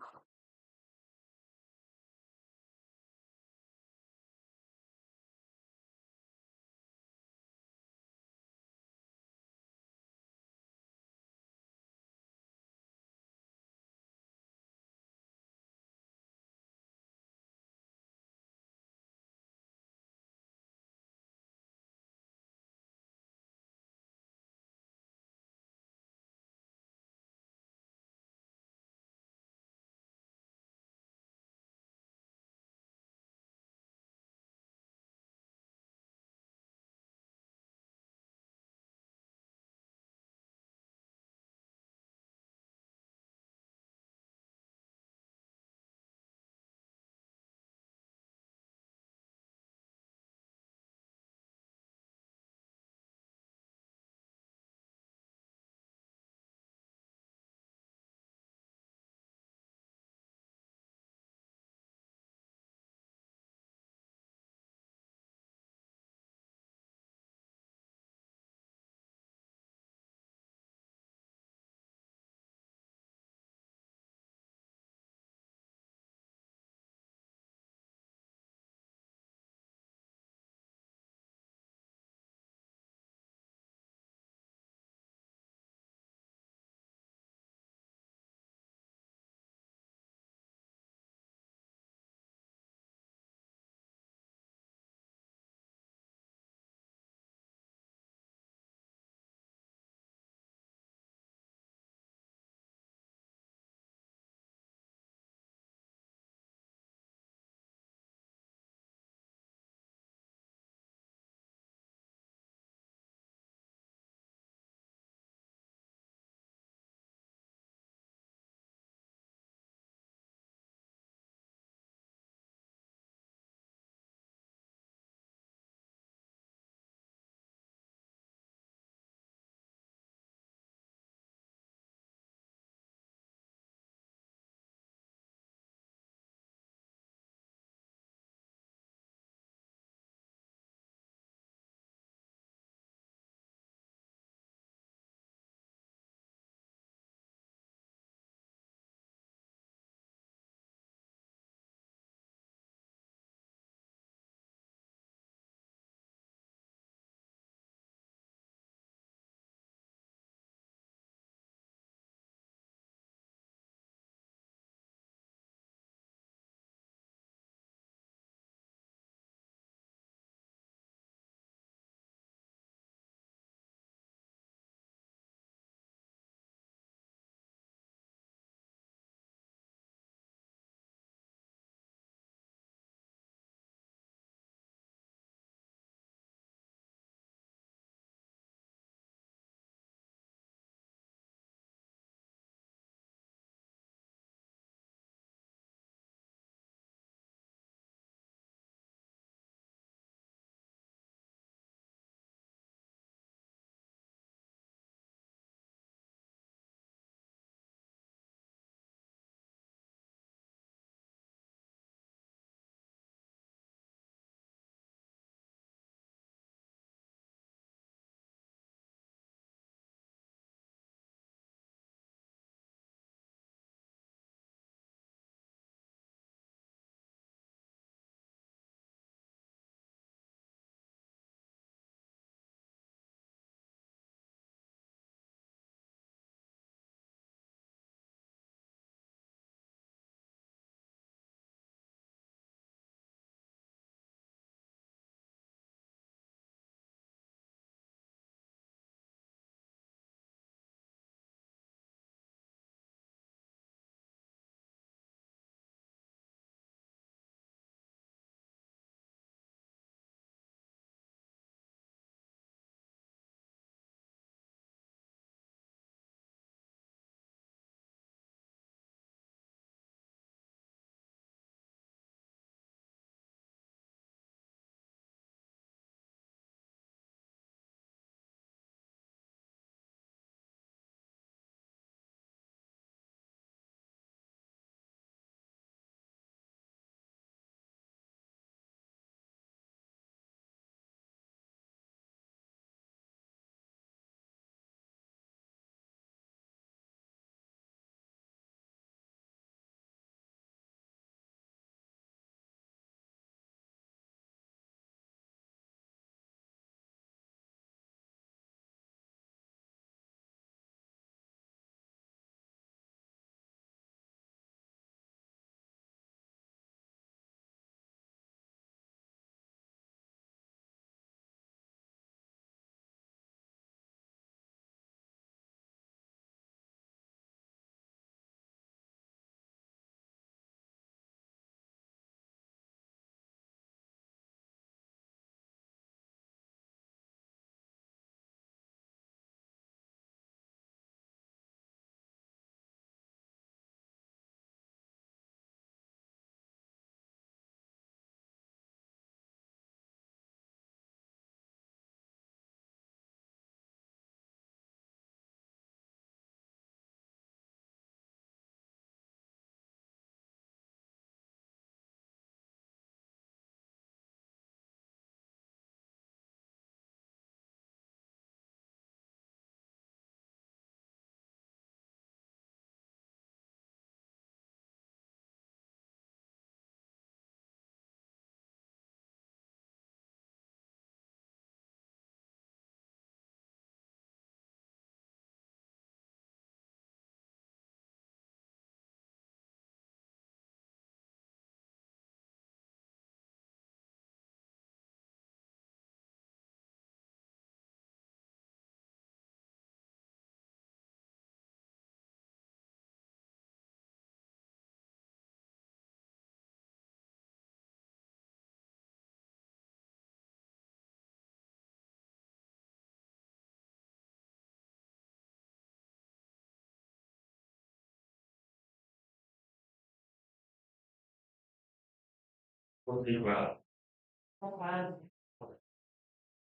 이거야.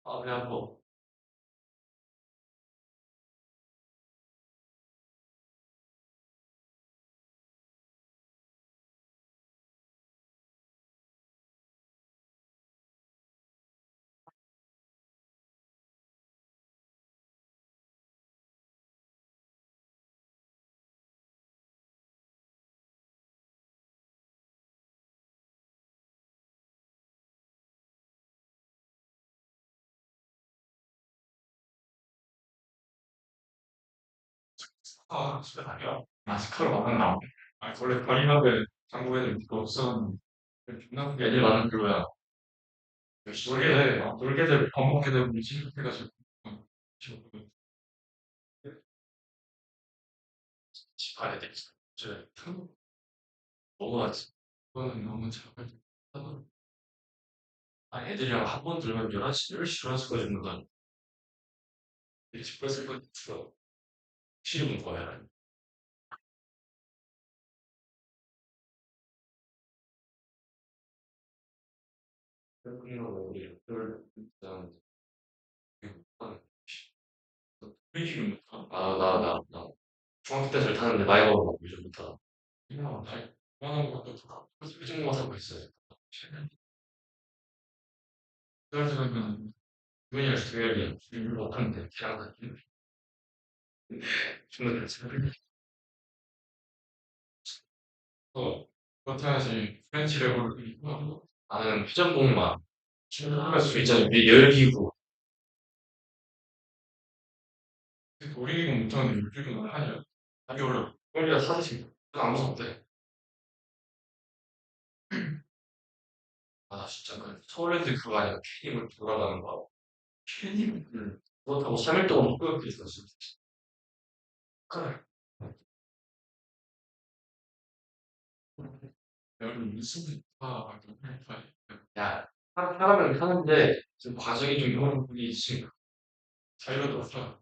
그냥 뭐. 집에 다녀. 마스카로 만나. 원래 버리막을 한국에는 별로 없었는데, 존나 크게 애들 많은 교회야. 놀게 되고, 밥 먹게 되고, 미치겠어가지고. 집 가야 돼. 저, 먹어야지. 그거는 너무 잘. 애들이랑 한 번 들면 11시, 10시, 11시까지 는다. 일찍 뺐을 거 있어. 싫은 거야. 끝나고 우리 일단 나 중학교 때 잘 타는데 나이 먹어가고 이제부터 그냥 나이 것도 솔직히 하고 있어요. 그래서는 유엔이랑 스웨덴이 일로 못하는데 걔랑 중간에 그렇다지 프렌치 레볼을 나는 회전목마 할수 있잖아요. 열기구 우리는 못하는데 요즘은 하냐? 하기 어려워. 우리가 사실 안 무섭대. 진짜 그 서울랜드 그거 아니야? 캐님을 돌아가는 거. 캐님을 그렇다고 3일 동안 꾸역해 있었어. 그래. 여러분 무슨 야, 사람을 하는데 지금 과정이 좀 이런 부분이 지금 자유로도 없어.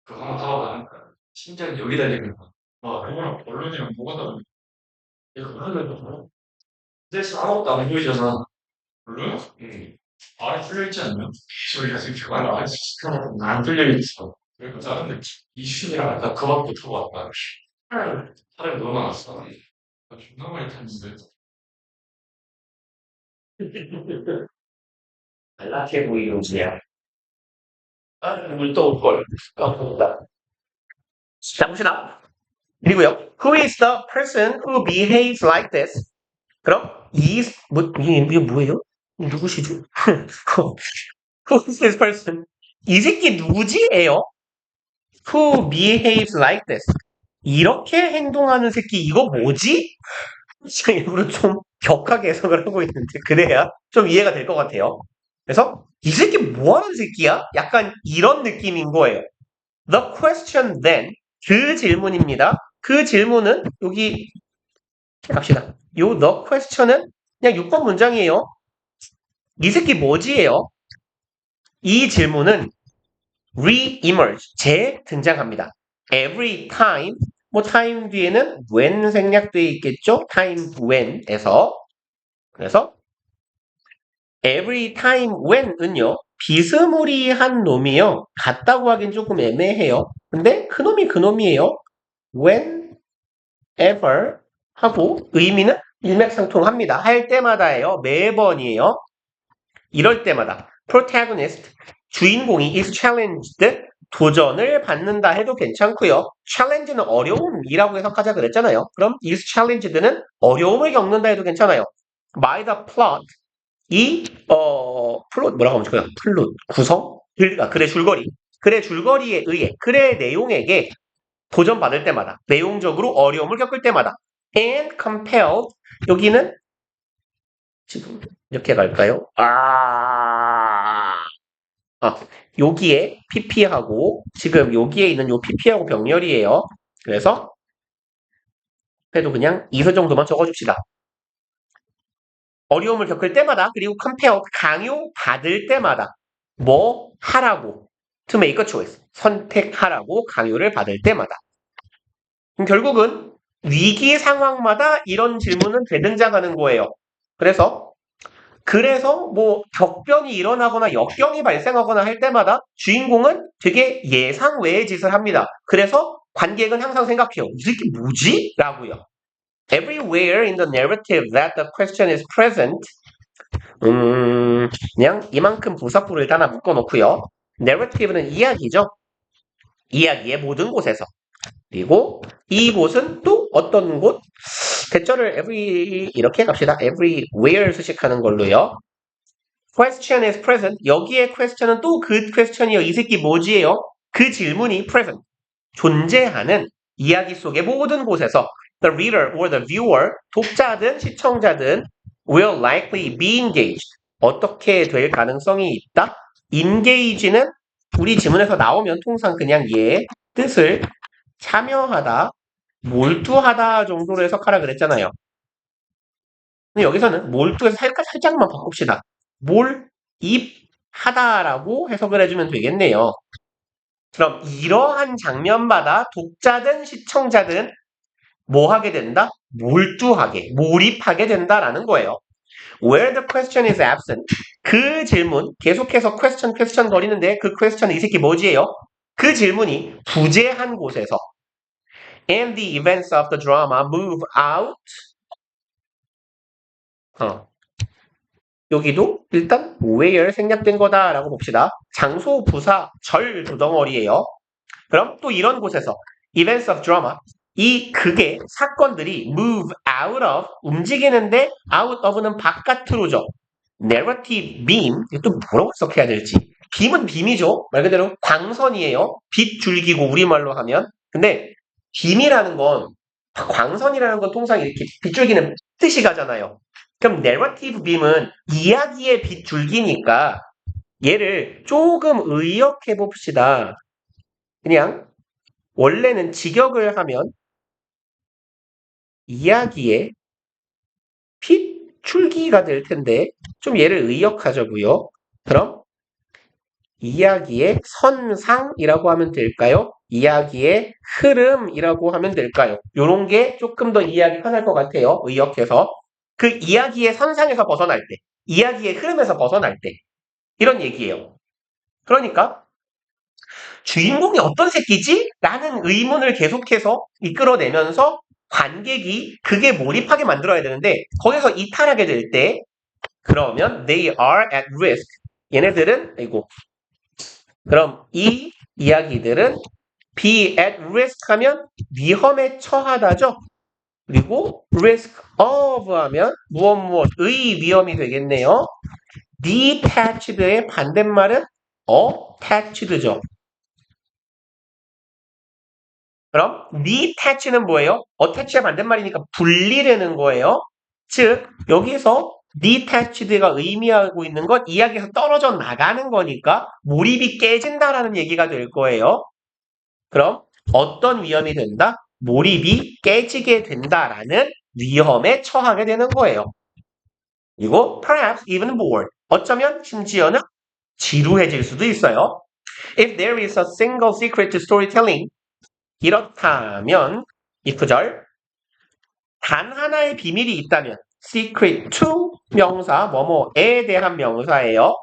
그거 한번 타봐봐. 심장이 여기 달리는 거야. 그거랑 언론이랑 뭐가 다르냐? 이거 하면 근데 아무것도 안 보이잖아. 언론? 응. 알이 뚫려있지 않냐? 소리가 지금 그거 안 뚫려있어. 그리고 다른데 이슈이랑 아까 그 밖에 타고 왔다. 사람이 너무 많았어. 나 존나 많이 탔는데. 연락해 보이는지야. 물도 올걸. 깜빡다. 자, 봅시다. 그리고요. Who is the person who behaves like this? 그럼 이게 뭐예요? 누구시죠? Who is this person? 이 새끼 누구지?예요. Who behaves like this? 이렇게 행동하는 새끼 이거 뭐지? 제가 일부러 좀 격하게 해석을 하고 있는데 그래야 좀 이해가 될 것 같아요. 그래서 이 새끼 뭐 하는 새끼야? 약간 이런 느낌인 거예요. The question then 그 질문입니다. 그 질문은 여기 갑시다. 요 the question은 그냥 6번 문장이에요. 이 새끼 뭐지예요? 이 질문은 re-emerge 재등장합니다. Every time 뭐 time 뒤에는 when 생략되어 있겠죠? time when에서 그래서 every time when은요 비스무리한 놈이요 같다고 하긴 조금 애매해요. 근데 그놈이 그놈이에요. whenever 하고 의미는 일맥상통합니다. 할 때마다예요. 매번이에요. 이럴 때마다 protagonist 주인공이 is challenged 도전을 받는다 해도 괜찮고요. challenge는 어려움이라고 해석하자 그랬잖아요. 그럼 is challenged는 어려움을 겪는다 해도 괜찮아요. by the plot 플롯 뭐라고 하면 좋을까요? 플롯 구성 글의 줄거리 글의 줄거리에 의해 글의 내용에게 도전받을 때마다 내용적으로 어려움을 겪을 때마다 and compelled 여기는 지금 이렇게 갈까요? 여기에 pp하고 지금 여기에 있는 요 pp하고 병렬이에요. 그래서 그래도 그냥 이서 정도만 적어줍시다. 어려움을 겪을 때마다 그리고 compel 강요받을 때마다 뭐 하라고 to make a choice 선택하라고 강요를 받을 때마다 그럼 결국은 위기 상황마다 이런 질문은 되등장하는 거예요. 그래서 뭐 격변이 일어나거나 역경이 발생하거나 할 때마다 주인공은 되게 예상 외의 짓을 합니다. 그래서 관객은 항상 생각해요. 이 새끼 뭐지? 라고요. Everywhere in the narrative that the question is present. 그냥 이만큼 부사구를 일단 하나 묶어놓고요. narrative는 이야기죠. 이야기의 모든 곳에서. 그리고 이곳은 또 어떤 곳? 대절을 every 이렇게 갑시다. everywhere 수식하는 걸로요. question is present. 여기에 question은 또 그 question이요. 이 새끼 뭐지예요? 그 질문이 present. 존재하는 이야기 속의 모든 곳에서 the reader or the viewer, 독자든 시청자든 will likely be engaged. 어떻게 될 가능성이 있다? engage는 우리 지문에서 나오면 통상 그냥 얘의 뜻을 참여하다, 몰두하다 정도로 해석하라 그랬잖아요. 근데 여기서는 몰두에서 살짝만 바꿉시다. 몰입하다라고 해석을 해주면 되겠네요. 그럼 이러한 장면마다 독자든 시청자든 뭐 하게 된다? 몰두하게, 몰입하게 된다라는 거예요. Where the question is absent. 그 질문, 계속해서 question 거리는데 그 question은 이 새끼 뭐지예요? 그 질문이 부재한 곳에서 and the events of the drama move out. 여기도 일단 where 생략된 거다라고 봅시다. 장소, 부사, 절 두 덩어리예요. 그럼 또 이런 곳에서 events of drama 이 극의 사건들이 move out of 움직이는데 out of는 바깥으로죠. narrative beam 또 뭐라고 해석해야 될지 beam은 beam이죠. 말 그대로 광선이에요. 빛 줄기고 우리말로 하면 근데 beam이라는 건 광선이라는 건 통상 이렇게 빗줄기는 뜻이 가잖아요. 그럼 narrative beam은 이야기의 빗줄기니까 얘를 조금 의역해 봅시다. 그냥 원래는 직역을 하면 이야기의 빗줄기가 될 텐데 좀 얘를 의역하자고요. 그럼 이야기의 선상이라고 하면 될까요? 이야기의 흐름이라고 하면 될까요? 요런 게 조금 더 이해하기 편할 것 같아요. 의역해서. 그 이야기의 선상에서 벗어날 때, 이야기의 흐름에서 벗어날 때 이런 얘기예요. 그러니까 주인공이 어떤 새끼지? 라는 의문을 계속해서 이끌어내면서 관객이 그게 몰입하게 만들어야 되는데 거기서 이탈하게 될 때 그러면 they are at risk. 얘네들은 그럼 이 이야기들은 be at risk 하면 위험에 처하다죠. 그리고 risk of 하면 무엇의 위험이 되겠네요. detached의 반대말은 attached죠. 그럼 detach는 뭐예요? attach의 반대말이니까 분리되는 거예요. 즉 여기서 detached가 의미하고 있는 건 이야기에서 떨어져 나가는 거니까 몰입이 깨진다라는 얘기가 될 거예요. 그럼 어떤 위험이 된다? 몰입이 깨지게 된다라는 위험에 처하게 되는 거예요. 그리고 perhaps even bored. 어쩌면 심지어는 지루해질 수도 있어요. If there is a single secret to storytelling. 이렇다면 이 구절 단 하나의 비밀이 있다면 secret to 명사 뭐뭐에 대한 명사예요.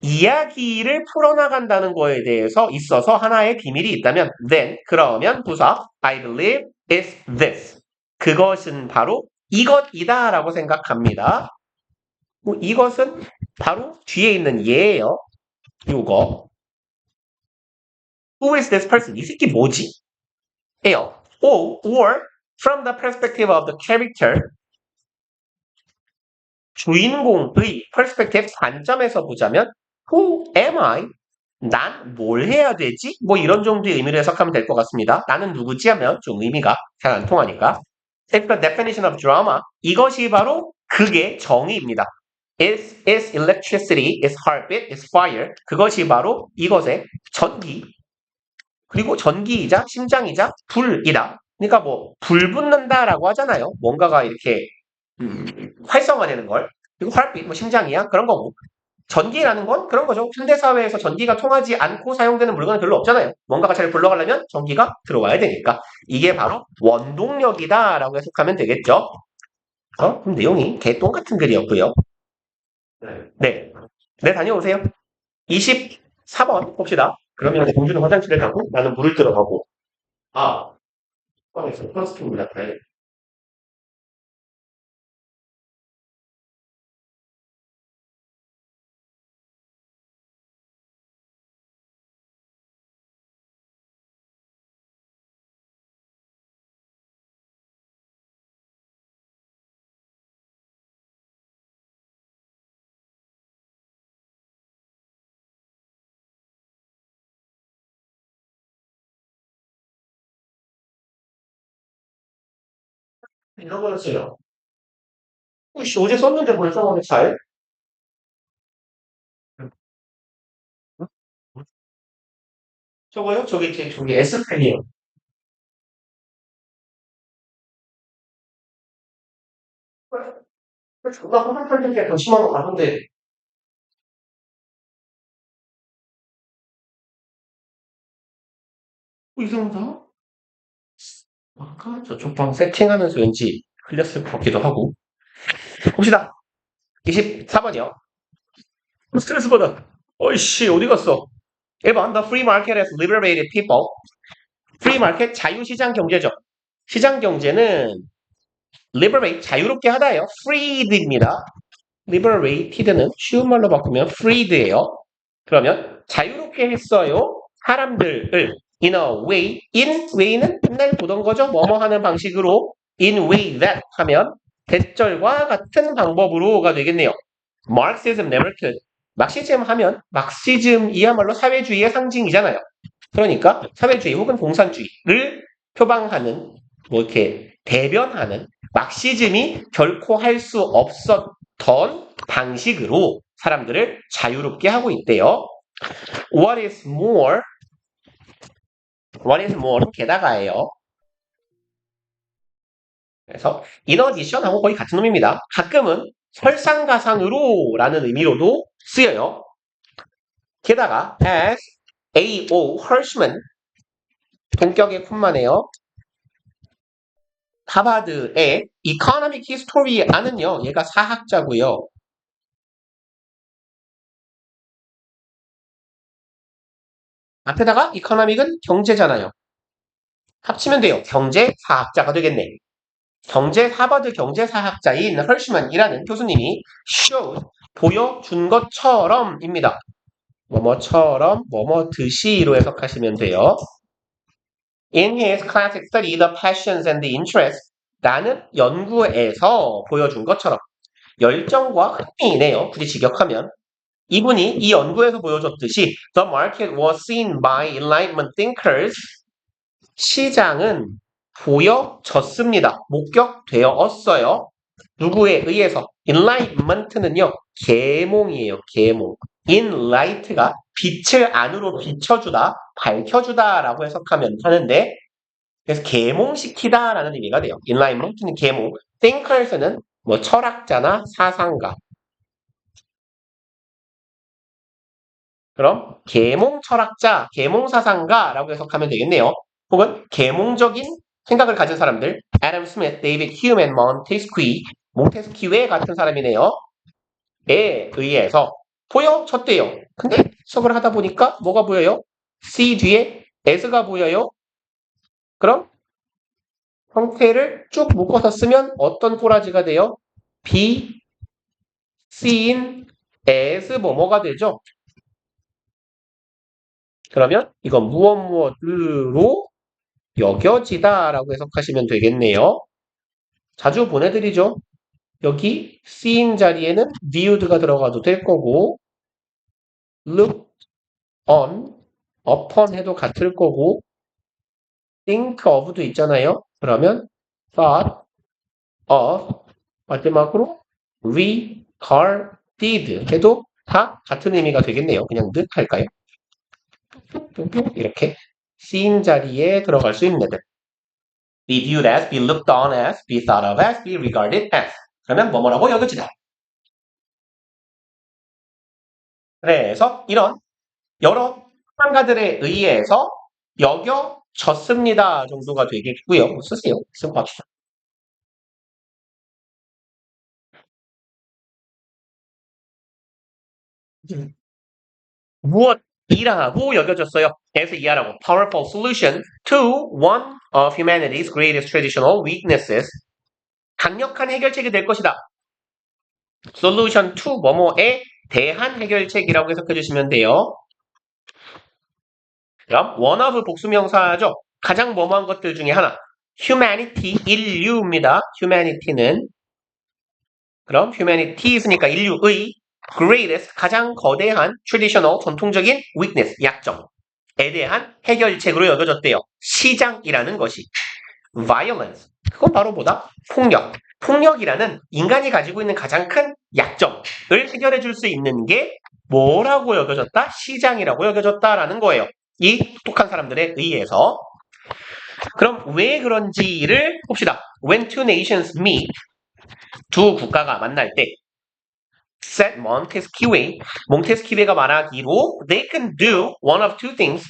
이야기를 풀어나간다는 거에 대해서 있어서 하나의 비밀이 있다면 then 그러면 부사 I believe is this 그것은 바로 이것이다 라고 생각합니다. 이것은 바로 뒤에 있는 얘예요. 요거 Who is this person? 이 새끼 뭐지? 예요. or from the perspective of the character 주인공의 perspective 관점에서 보자면 Who am I? 난 뭘 해야 되지? 뭐 이런 정도의 의미로 해석하면 될 것 같습니다. 나는 누구지 하면 좀 의미가 잘 안 통하니까. It's the definition of drama. 이것이 바로 극의 정의입니다. Is electricity, is heartbeat, is fire. 그것이 바로 이것의 전기. 그리고 전기이자 심장이자 불이다. 그러니까 뭐 불 붙는다라고 하잖아요. 뭔가가 이렇게 활성화되는 걸. 그리고 heartbeat, 뭐 심장이야 그런 거고. 전기라는 건 그런 거죠. 현대사회에서 전기가 통하지 않고 사용되는 물건은 별로 없잖아요. 뭔가가 잘 굴러가려면 전기가 들어와야 되니까. 이게 바로 원동력이다라고 해석하면 되겠죠. 그럼 내용이 개똥 같은 글이었고요. 네. 네, 다녀오세요. 24번 봅시다. 그러면 공주는 화장실에 가고 나는 물을 들어가고. 아, 빵에서 플라스틱입니다. 네. 잃어버렸어요. 혹시 어제 썼는데 벌써 오늘 잘? 저거요? 저기 S펜이요. 존나 화장실 게 더 심한 거 같은데. 이상하다? 아까 저쪽 방 세팅하면서 왠지 흘렸을 것 같기도 하고. 봅시다. 24번이요. 스트레스 받아. 어이씨, 어디 갔어? 1번, The free market has liberated people. free market, 자유시장 경제죠. 시장 경제는 liberate, 자유롭게 하다예요. freed입니다. liberated는 쉬운 말로 바꾸면 freed예요. 그러면 자유롭게 했어요. 사람들을 in a way, in way는 맨날 보던 거죠. 뭐뭐 하는 방식으로 in way that 하면 대절과 같은 방법으로가 되겠네요. Marxism never could. 막시즘 하면 막시즘이야말로 사회주의의 상징이잖아요. 그러니까 사회주의 혹은 공산주의를 표방하는 뭐 이렇게 대변하는 막시즘이 결코 할 수 없었던 방식으로 사람들을 자유롭게 하고 있대요. What is more? What is more는 게다가예요. 그래서 in addition 하고 거의 같은 놈입니다. 가끔은 설상가상으로 라는 의미로도 쓰여요. 게다가 as A.O. Hirschman 본격의 콤마네요. 하버드의 Economic History안은요. 얘가 사학자고요. 앞에다가 economic은 경제잖아요. 합치면 돼요. 경제사학자가 되겠네. 하버드 경제사학자인 헐슈만이라는 교수님이 showed, 보여준 것처럼입니다. 뭐뭐처럼, 뭐뭐듯이로 해석하시면 돼요. In his classic study, The Passions and the Interests, 라는 연구에서 보여준 것처럼 열정과 흥미이네요. 굳이 직역하면. 이분이 이 연구에서 보여줬듯이 The market was seen by Enlightenment thinkers. 시장은 보여졌습니다. 목격되었어요. 누구에 의해서? Enlightenment는요. 계몽이에요. 계몽. Enlight가 빛을 안으로 비춰주다, 밝혀주다 라고 해석하면 하는데 그래서 계몽시키다 라는 의미가 돼요. Enlightenment는 계몽, thinkers는 뭐 철학자나 사상가. 그럼 계몽 철학자, 계몽 사상가라고 해석하면 되겠네요. 혹은 계몽적인 생각을 가진 사람들, 애덤 스미스, 데이비드 휴먼, 몬테스퀴에 같은 사람이네요. 에 의해서 보여졌대요. 근데 해석을 하다 보니까 뭐가 보여요? C 뒤에 as가 보여요. 그럼 형태를 쭉 묶어서 쓰면 어떤 꼬라지가 돼요? be seen as 뭐뭐가 되죠? 그러면 이건 무엇으로 여겨지다라고 해석하시면 되겠네요. 자주 보내드리죠. 여기 seen 자리에는 viewed가 들어가도 될 거고 look on, upon 해도 같을 거고 think of도 있잖아요. 그러면 thought of 마지막으로 regarded 해도 다 같은 의미가 되겠네요. 그냥 듯 할까요? 이렇게 seen 자리에 들어갈 수 있는 애들. be viewed as, be looked on as, be thought of as, be regarded as. 그러면 뭐뭐라고 여겨지다. 그래서 이런 여러 상가들에 의해서 여겨졌습니다 정도가 되겠고요. 뭐 쓰세요. 쓰고 갑시다. 무엇이라고 여겨졌어요? 에서 이하라고. Powerful solution to one of humanity's greatest traditional weaknesses. 강력한 해결책이 될 것이다. Solution to 뭐뭐에 대한 해결책이라고 해석해 주시면 돼요. 그럼 one of 복수명사죠. 가장 뭐뭐한 것들 중에 하나. humanity, 인류입니다. humanity는 그럼 humanity 있으니까 인류의 greatest, 가장 거대한 traditional, 전통적인 weakness, 약점에 대한 해결책으로 여겨졌대요. 시장이라는 것이. violence, 그건 바로 뭐다? 폭력. 폭력이라는 인간이 가지고 있는 가장 큰 약점을 해결해 줄 수 있는 게 뭐라고 여겨졌다? 시장이라고 여겨졌다라는 거예요. 이 똑똑한 사람들에 의해서. 그럼 왜 그런지를 봅시다. When two nations meet, 두 국가가 만날 때 said Montesquieu, 몽테스키웨가 말하기로 they can do one of two things.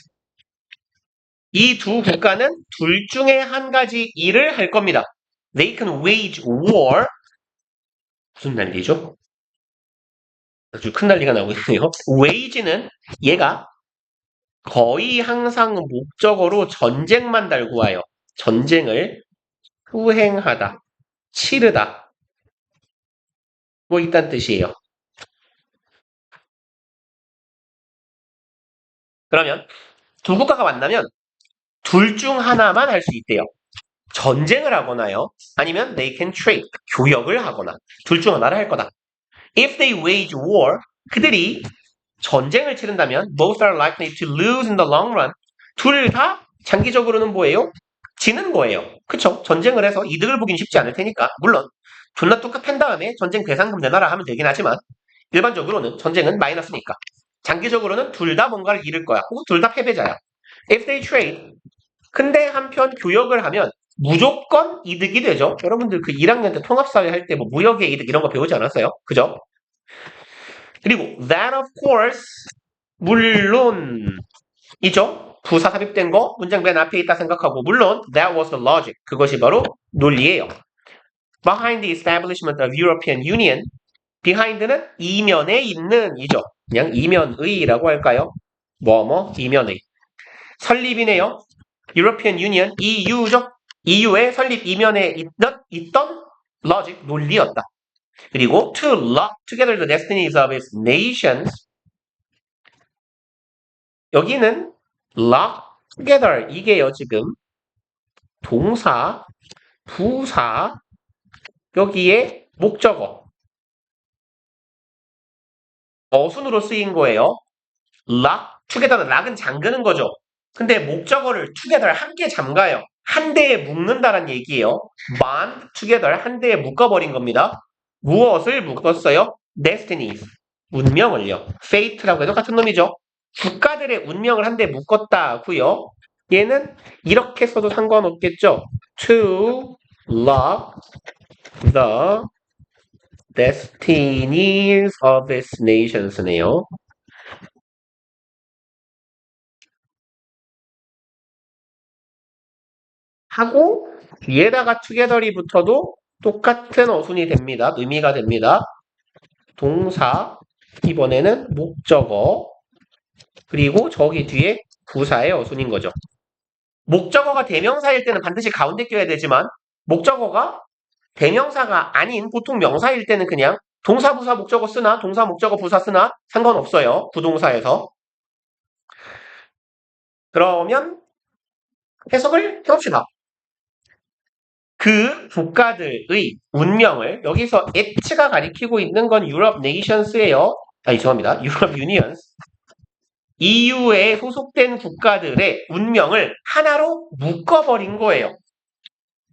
이 두 국가는 둘 중에 한 가지 일을 할 겁니다. They can wage war. 무슨 난리죠? 아주 큰 난리가 나고 있네요. wage는 얘가 거의 항상 목적어로 전쟁만 달고 와요. 전쟁을 후행하다, 치르다. 뭐 이딴 뜻이에요. 그러면 두 국가가 만나면 둘 중 하나만 할 수 있대요. 전쟁을 하거나요. 아니면 they can trade, 교역을 하거나. 둘 중 하나를 할 거다. If they wage war, 그들이 전쟁을 치른다면 both are likely to lose in the long run. 둘 다 장기적으로는 뭐예요? 지는 거예요. 그쵸? 전쟁을 해서 이득을 보긴 쉽지 않을 테니까. 물론 존나 뚝딱 한 다음에 전쟁 배상금 내놔라 하면 되긴 하지만 일반적으로는 전쟁은 마이너스니까. 장기적으로는 둘 다 뭔가를 잃을 거야. 혹은 둘 다 패배자야. If they trade, 근데 한편 교역을 하면 무조건 이득이 되죠. 여러분들 그 1학년 때 통합사회 할 때 뭐 무역의 이득 이런 거 배우지 않았어요? 그죠? 그리고 that of course, 물론이죠. 부사 삽입된 거 문장 맨 앞에 있다 생각하고 물론 that was the logic. 그것이 바로 논리예요. Behind the establishment of European Union, behind는 이면에 있는 이죠. 그냥 이면의라고 할까요? 이면의. 설립이네요. European Union, EU죠. EU의 설립 이면에 있던 logic, 논리였다. 그리고 to lock together the destinies of its nations. 여기는 lock together 이게요 지금 동사, 부사 여기에 목적어 어순으로 쓰인 거예요. lock together는 락은 잠그는 거죠. 근데 목적어를 together 함께 잠가요. 한 대에 묶는다는 얘기예요. bond together 한 대에 묶어버린 겁니다. 무엇을 묶었어요? destinies 운명을요. fate라고 해도 같은 놈이죠. 국가들의 운명을 한 대에 묶었다고요. 얘는 이렇게 써도 상관없겠죠. to lock the destinies of its nations네요. 하고 뒤에다가 together이 붙어도 똑같은 어순이 됩니다. 의미가 됩니다. 동사, 이번에는 목적어, 그리고 저기 뒤에 부사의 어순인 거죠. 목적어가 대명사일 때는 반드시 가운데 껴야 되지만 목적어가 대명사가 아닌 보통 명사일 때는 그냥 동사, 부사, 목적어 쓰나 동사, 목적어, 부사 쓰나 상관없어요. 부동사에서. 그러면 해석을 해봅시다. 그 국가들의 운명을 여기서 H가 가리키고 있는 건 유럽 네이션스예요. 죄송합니다. 유럽 유니언스. EU에 소속된 국가들의 운명을 하나로 묶어버린 거예요.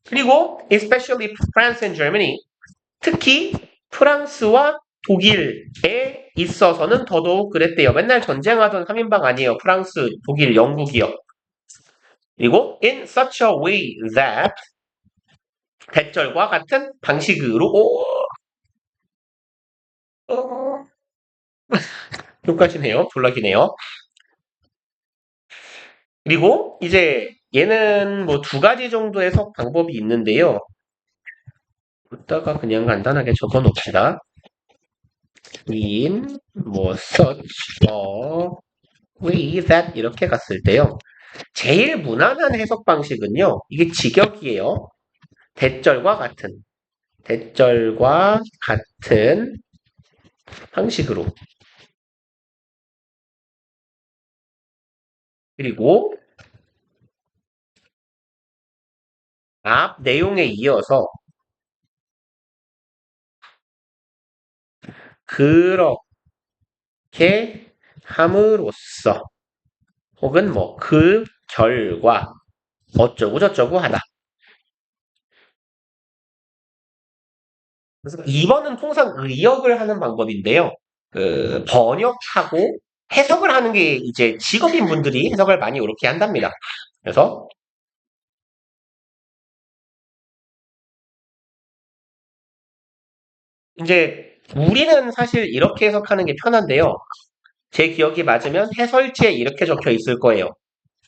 그리고 especially France and Germany, 특히 프랑스와 독일에 있어서는 더더욱 그랬대요. 맨날 전쟁하던 3인방 아니에요. 프랑스, 독일, 영국이요. 그리고 in such a way that 대절과 같은 방식으로 여기까지네요. 졸라 기네요. 그리고 이제 얘는 뭐 두 가지 정도 해석 방법이 있는데요. 이따가 그냥 간단하게 적어 놓읍시다. in 뭐 such a way that 이렇게 갔을 때요. 제일 무난한 해석 방식은요. 이게 직역이에요. 대절과 같은 대절과 같은 방식으로. 그리고 앞 내용에 이어서 그렇게 함으로써 혹은 뭐 그 결과 어쩌고 저쩌고 하다. 그래서 2번은 통상 의역을 하는 방법인데요. 그 번역하고 해석을 하는 게 이제 직업인 분들이 해석을 많이 이렇게 한답니다. 그래서 이제 우리는 사실 이렇게 해석하는 게 편한데요. 제 기억이 맞으면 해설지에 이렇게 적혀 있을 거예요.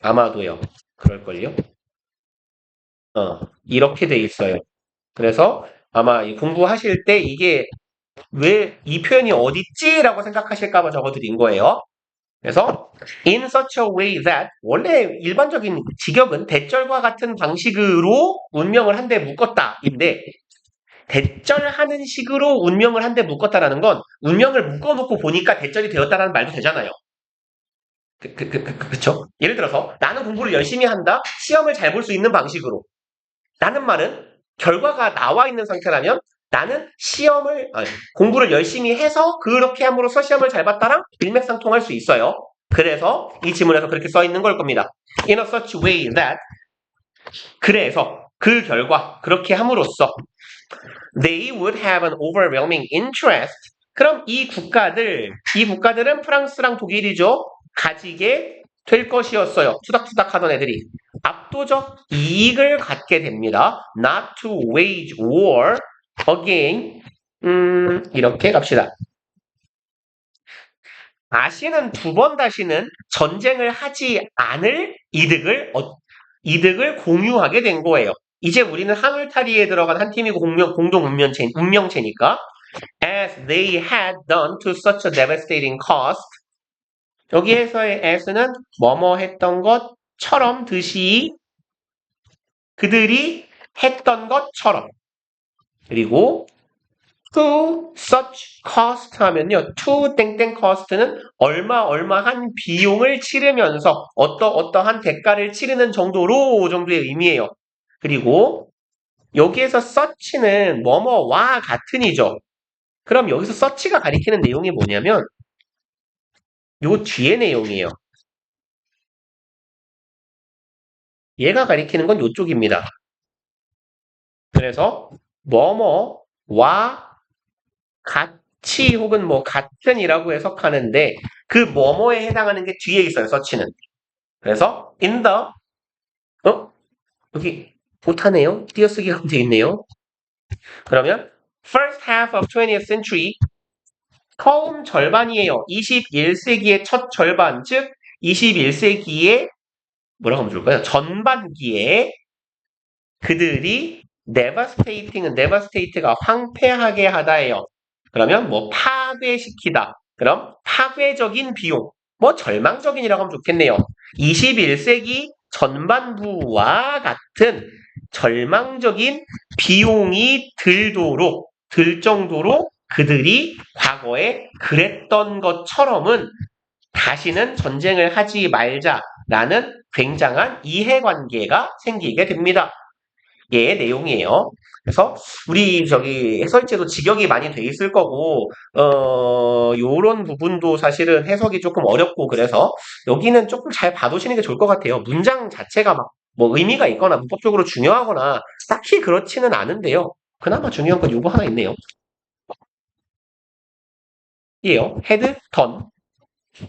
아마도요. 그럴걸요? 이렇게 돼 있어요. 그래서 아마 공부하실 때 이게 왜 이 표현이 어딨지? 라고 생각하실까봐 적어드린 거예요. 그래서 in such a way that 원래 일반적인 직역은 대절과 같은 방식으로 운명을 한데 묶었다인데 대절하는 식으로 운명을 한데 묶었다라는 건 운명을 묶어놓고 보니까 대절이 되었다라는 말도 되잖아요. 그쵸? 예를 들어서 나는 공부를 열심히 한다. 시험을 잘 볼 수 있는 방식으로. 라는 말은 결과가 나와 있는 상태라면 나는 공부를 열심히 해서 그렇게 함으로써 시험을 잘 봤다랑 일맥상통할 수 있어요. 그래서 이 지문에서 그렇게 써 있는 걸 겁니다. In a such way that 그래서 그 결과 그렇게 함으로써 they would have an overwhelming interest. 그럼 이 국가들은 프랑스랑 독일이죠. 가지게 될 것이었어요. 투닥투닥 하던 애들이. 압도적 이익을 갖게 됩니다. Not to wage war again. 이렇게 갑시다. 다시는 전쟁을 하지 않을 이득을 공유하게 된 거예요. 이제 우리는 하물타리에 들어간 한 팀이고 공동 운명체니까 as they had done to such a devastating cost. 여기에서의 as는 뭐뭐 했던 것처럼 듯이 그들이 했던 것처럼. 그리고 to such cost 하면요. to 땡땡 cost는 얼마한 비용을 치르면서 어떠한 대가를 치르는 정도의 의미예요. 그리고 여기에서 such는 뭐뭐와 같은이죠. 그럼 여기서 such가 가리키는 내용이 뭐냐면 요 뒤에 내용이에요. 얘가 가리키는 건 요쪽입니다. 그래서 뭐뭐와 같이 혹은 뭐 같은이라고 해석하는데 그 뭐뭐에 해당하는 게 뒤에 있어요. 서치는. 그래서 in the 여기 못하네요. 띄어쓰기가 되어 있네요. 그러면 first half of 20th century 처음 절반이에요. 21세기의 첫 절반, 즉 21세기의 뭐라고 하면 좋을까요? 전반기에 그들이 devastate가 황폐하게 하다예요. 그러면 뭐 파괴시키다. 그럼 파괴적인 비용. 뭐 절망적인이라고 하면 좋겠네요. 21세기 전반부와 같은 절망적인 비용이 들 정도로 그들이 과거에 그랬던 것처럼은 다시는 전쟁을 하지 말자라는 굉장한 이해관계가 생기게 됩니다. 예, 내용이에요. 그래서 우리 해설지도 직역이 많이 돼 있을 거고 요런 부분도 사실은 해석이 조금 어렵고 그래서 여기는 조금 잘 봐두시는 게 좋을 것 같아요. 문장 자체가 막 뭐 의미가 있거나 문법적으로 중요하거나 딱히 그렇지는 않은데요. 그나마 중요한 건 요거 하나 있네요. 얘요. 헤드, 던.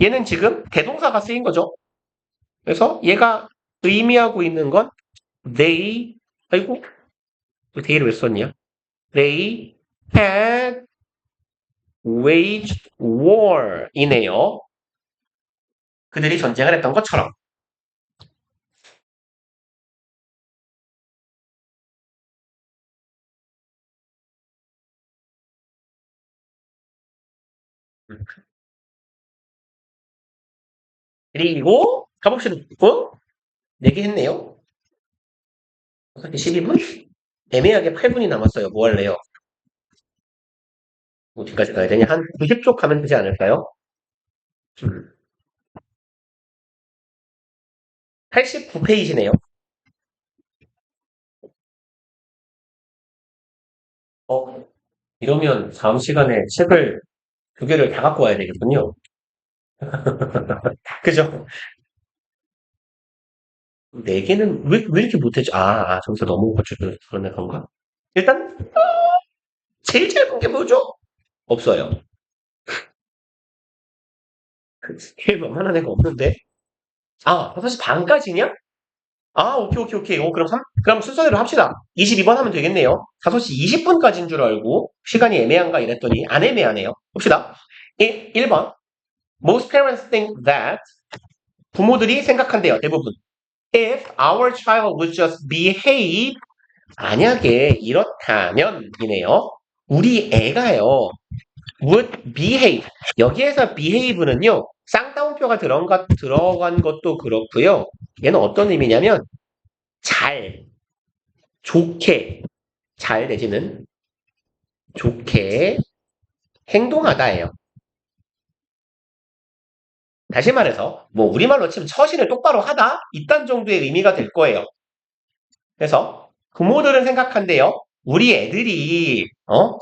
얘는 지금 대동사가 쓰인 거죠. 그래서 얘가 의미하고 있는 건 they, 아이고, they를 왜 썼냐? They had waged war이네요. 그들이 전쟁을 했던 것처럼. 그리고 가봅시다. 4개 했네요. 6시 12분? 애매하게 8분이 남았어요. 뭐 할래요? 어디까지 가야 되냐? 한 90쪽 가면 되지 않을까요? 89페이지네요. 어, 이러면 다음 시간에 책을 2개를 다 갖고 와야 되겠군요. 그죠? 4개는 왜 이렇게 못했지? 저기서 넘어가지고 그러네, 건가? 일단, 제일 짧은 게 뭐죠? 없어요. 제일 만만한 애가 없는데? 5시 반까지냐? 오케이. 그럼 순서대로 합시다. 22번 하면 되겠네요. 5시 20분까지인 줄 알고 시간이 애매한가 이랬더니 안 애매하네요. 봅시다. 1번. Most parents think that 부모들이 생각한대요. 대부분. If our child would just behave 만약에 이렇다면 이네요. 우리 애가요. would behave. 여기에서 behave는요. 쌍따옴표가 들어간 것도 그렇고요. 얘는 어떤 의미냐면 잘, 좋게, 잘 내지는 좋게 행동하다예요. 다시 말해서 뭐 우리말로 치면 처신을 똑바로 하다 이딴 정도의 의미가 될 거예요. 그래서 부모들은 생각한대요. 우리 애들이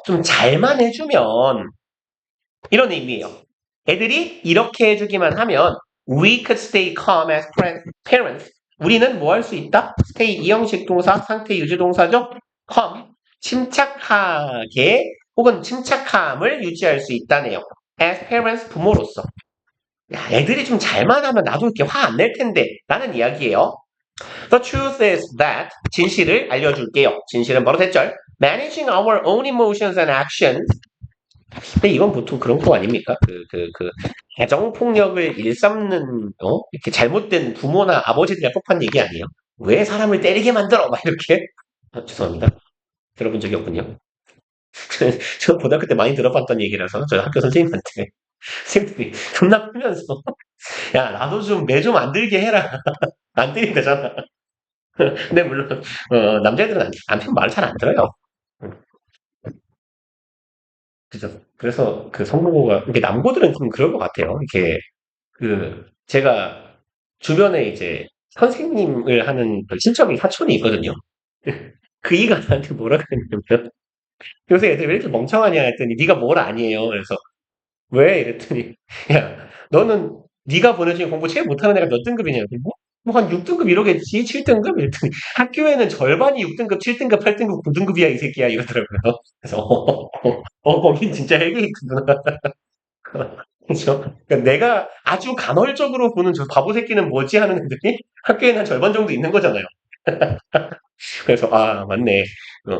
좀 잘만 해주면 이런 의미예요. 애들이 이렇게 해주기만 하면 we could stay calm as parents. 우리는 뭐 할 수 있다? stay 이형식 동사, 상태 유지 동사죠? calm, 침착하게 혹은 침착함을 유지할 수 있다네요. as parents, 부모로서. 야, 애들이 좀 잘만 하면 나도 이렇게 화 안 낼 텐데 라는 이야기예요. The truth is that 진실을 알려줄게요. 진실은 바로 대절. Managing our own emotions and actions. 근데 이건 보통 그런 거 아닙니까? 가정폭력을 일삼는, 이렇게 잘못된 부모나 아버지들이 할 법한 얘기 아니에요? 왜 사람을 때리게 만들어? 막 이렇게. 죄송합니다. 들어본 적이 없군요. 저 고등학교 때 많이 들어봤던 얘기라서, 저 학교 선생님한테. 선생님들이 존나 크면서, 야, 나도 좀 매 좀 안 들게 해라. 안 때린다잖아. 근데 물론, 남자애들은 남편 말을 잘 안 들어요. 그죠. 그래서 그 성공고가, 이게 남고들은 좀 그럴 것 같아요. 이렇게 제가 주변에 이제 선생님을 하는 그 친척이 사촌이 있거든요. 그 이가 나한테 뭐라 그랬냐면 요새 애들 왜 이렇게 멍청하냐 했더니 네가 뭘 아니에요. 그래서 왜 이랬더니 야 너는 네가 보내준 공부 제일 못하는 애가 몇 등급이냐. 한 6등급 이러겠지. 7등급 이랬더니 학교에는 절반이 6등급, 7등급, 8등급, 9등급이야 이 새끼야 이러더라고요. 그래서 거긴 진짜 핵이 있구나. 그죠? 그러니까 내가 아주 간헐적으로 보는 저 바보 새끼는 뭐지 하는 애들이 학교에는 한 절반 정도 있는 거잖아요. 그래서 맞네.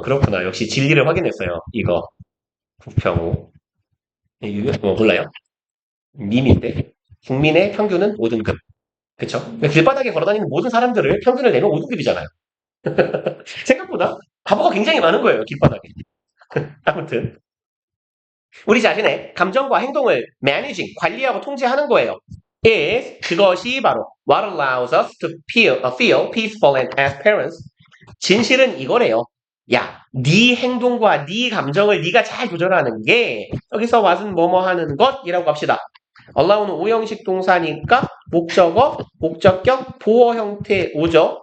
그렇구나. 역시 진리를 확인했어요. 이거 부평호. 이거 몰라요? 밈인데 국민의 평균은 5등급. 그쵸? 그러니까 길바닥에 걸어다니는 모든 사람들을 평균을 내면 5등급이잖아요. 생각보다 바보가 굉장히 많은 거예요. 길바닥에. 아무튼 우리 자신의 감정과 행동을 managing, 관리하고 통제하는 거예요. is 그것이 바로 what allows us to feel peaceful and as parents. 진실은 이거래요. 야, 네 행동과 네 감정을 네가 잘 조절하는 게 여기서 what은 뭐뭐 하는 것이라고 합시다. allow는 오형식 동사니까 목적어, 목적격, 보어 형태 오죠.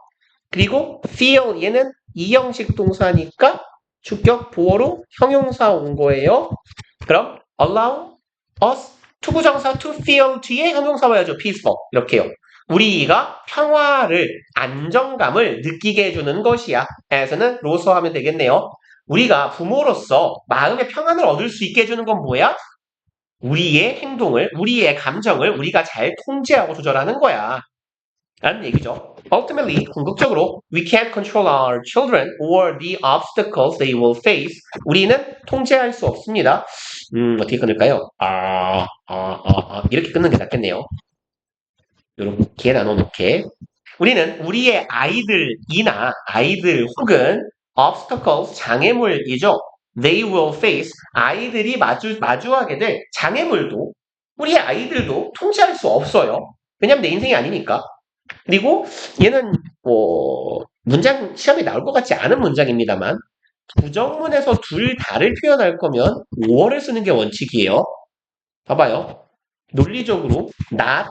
그리고 feel 얘는 이형식 동사니까 주격 보어로 형용사 온 거예요. 그럼 allow us 투부정사 to feel 뒤에 형용사 와야죠. peaceful 이렇게요. 우리가 평화를 안정감을 느끼게 해주는 것이야. as는 로서 하면 되겠네요. 우리가 부모로서 마음의 평안을 얻을 수 있게 해주는 건 뭐야? 우리의 행동을, 우리의 감정을 우리가 잘 통제하고 조절하는 거야. 라는 얘기죠. Ultimately, 궁극적으로, we can't control our children or the obstacles they will face. 우리는 통제할 수 없습니다. 어떻게 끊을까요? 이렇게 끊는 게 낫겠네요. 이렇게 나눠놓게. 우리는 우리의 아이들 혹은 obstacles, 장애물이죠. They will face, 아이들이 마주하게 될 장애물도 우리 아이들도 통제할 수 없어요. 왜냐면 내 인생이 아니니까. 그리고 얘는 문장 시험에 나올 것 같지 않은 문장입니다만 부정문에서 둘 다를 표현할 거면 5월을 쓰는 게 원칙이에요. 봐봐요. 논리적으로 not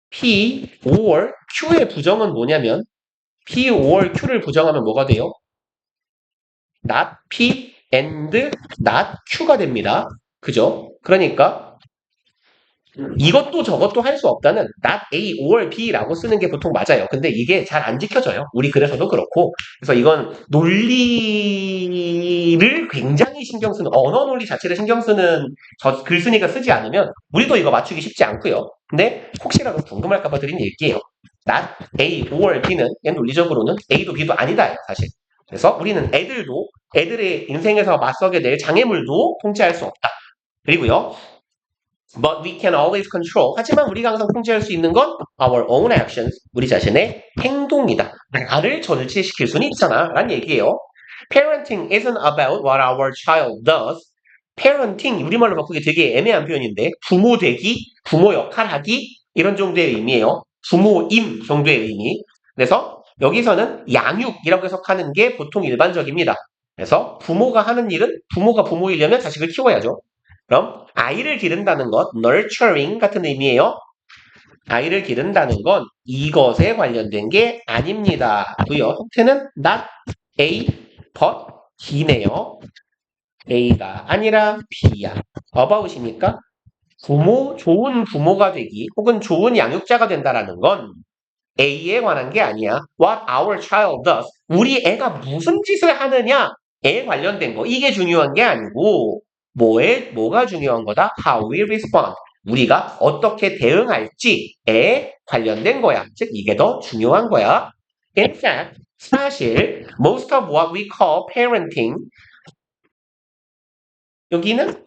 P, or Q의 부정은 뭐냐면 P, or Q를 부정하면 뭐가 돼요? not P and not Q가 됩니다. 그죠? 그러니까 이것도 저것도 할 수 없다는 not A or B라고 쓰는 게 보통 맞아요. 근데 이게 잘 안 지켜져요. 우리 그래서도 그렇고. 그래서 이건 논리를 굉장히 신경 쓰는, 언어 논리 자체를 신경 쓰는 글쓴이가 쓰지 않으면 우리도 이거 맞추기 쉽지 않고요. 근데 혹시라도 궁금할까봐 드린 얘기예요. not A or B는 논리적으로는 A도 B도 아니다예요, 사실. 그래서 우리는 애들의 인생에서 맞서게 될 장애물도 통제할 수 없다. 그리고요. But we can always control. 하지만 우리가 항상 통제할 수 있는 건 our own actions, 우리 자신의 행동이다. 나를 절제시킬 수는 있잖아 라는 얘기예요. Parenting isn't about what our child does. Parenting, 우리말로 바꾸기 되게 애매한 표현인데 부모 되기, 부모 역할 하기 이런 정도의 의미예요. 부모임 정도의 의미. 그래서 여기서는 양육이라고 해석하는 게 보통 일반적입니다. 그래서 부모가 하는 일은 부모가 부모이려면 자식을 키워야죠. 그럼 아이를 기른다는 것, nurturing 같은 의미예요. 아이를 기른다는 건 이것에 관련된 게 아닙니다. 고요. 형태는 not A, but B네요. A가 아니라 B야. about이니까 좋은 부모가 되기 혹은 좋은 양육자가 된다라는 건 A에 관한 게 아니야. What our child does. 우리 애가 무슨 짓을 하느냐에 관련된 거. 이게 중요한 게 아니고 뭐가 중요한 거다? How we respond. 우리가 어떻게 대응할지에 관련된 거야. 즉 이게 더 중요한 거야. In fact, 사실 most of what we call parenting 여기는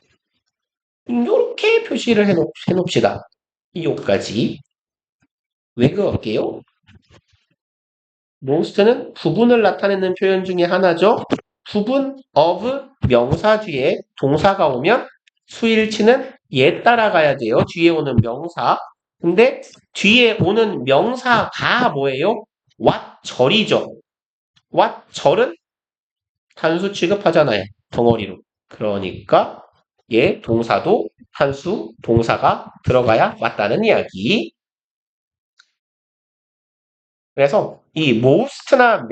이렇게 표시를 해놓읍시다. 이거까지. 왜 그럴게요? most는 부분을 나타내는 표현 중에 하나죠. 부분 of 명사 뒤에 동사가 오면 수일치는 얘 따라가야 돼요. 뒤에 오는 명사. 근데 뒤에 오는 명사가 뭐예요? what 절이죠. what 절은 단수 취급하잖아요. 덩어리로. 그러니까 얘 동사도 한수 동사가 들어가야 맞다는 이야기. 그래서 이 most나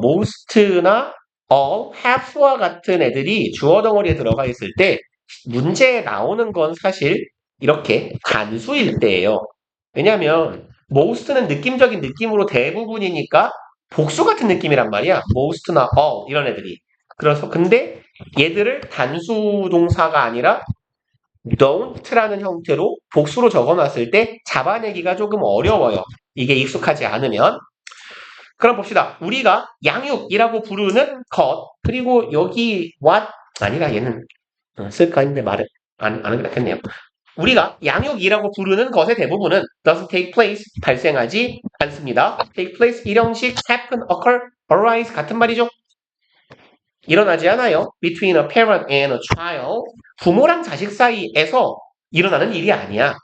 most나 all, have와 같은 애들이 주어 덩어리에 들어가 있을 때 문제에 나오는 건 사실 이렇게 단수일 때예요. 왜냐하면 most는 느낌적인 느낌으로 대부분이니까 복수 같은 느낌이란 말이야. most나 all 이런 애들이. 그래서 근데 얘들을 단수 동사가 아니라 don't라는 형태로 복수로 적어놨을 때 잡아내기가 조금 어려워요. 이게 익숙하지 않으면. 그럼 봅시다. 우리가 양육이라고 부르는 것 그리고 여기 what 아니라 얘는 쓸까 했는데 말을 안 하는 게 낫겠네요. 우리가 양육이라고 부르는 것의 대부분은 doesn't take place, 발생하지 않습니다. take place, 일형식, happen, occur, arise 같은 말이죠. 일어나지 않아요. between a parent and a child. 부모랑 자식 사이에서 일어나는 일이 아니야.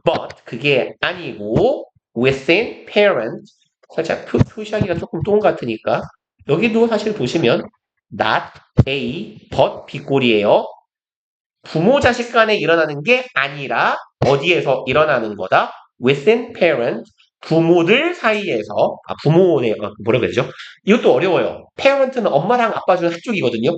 but 그게 아니고 within parent. 살짝 표시하기가 조금 똥 같으니까 여기도 사실 보시면 not A, but B꼴이에요. 부모 자식 간에 일어나는 게 아니라 어디에서 일어나는 거다? within parent. 부모들 사이에서 부모네 뭐라 그러죠? 이것도 어려워요. parent는 엄마랑 아빠 중 한쪽이거든요.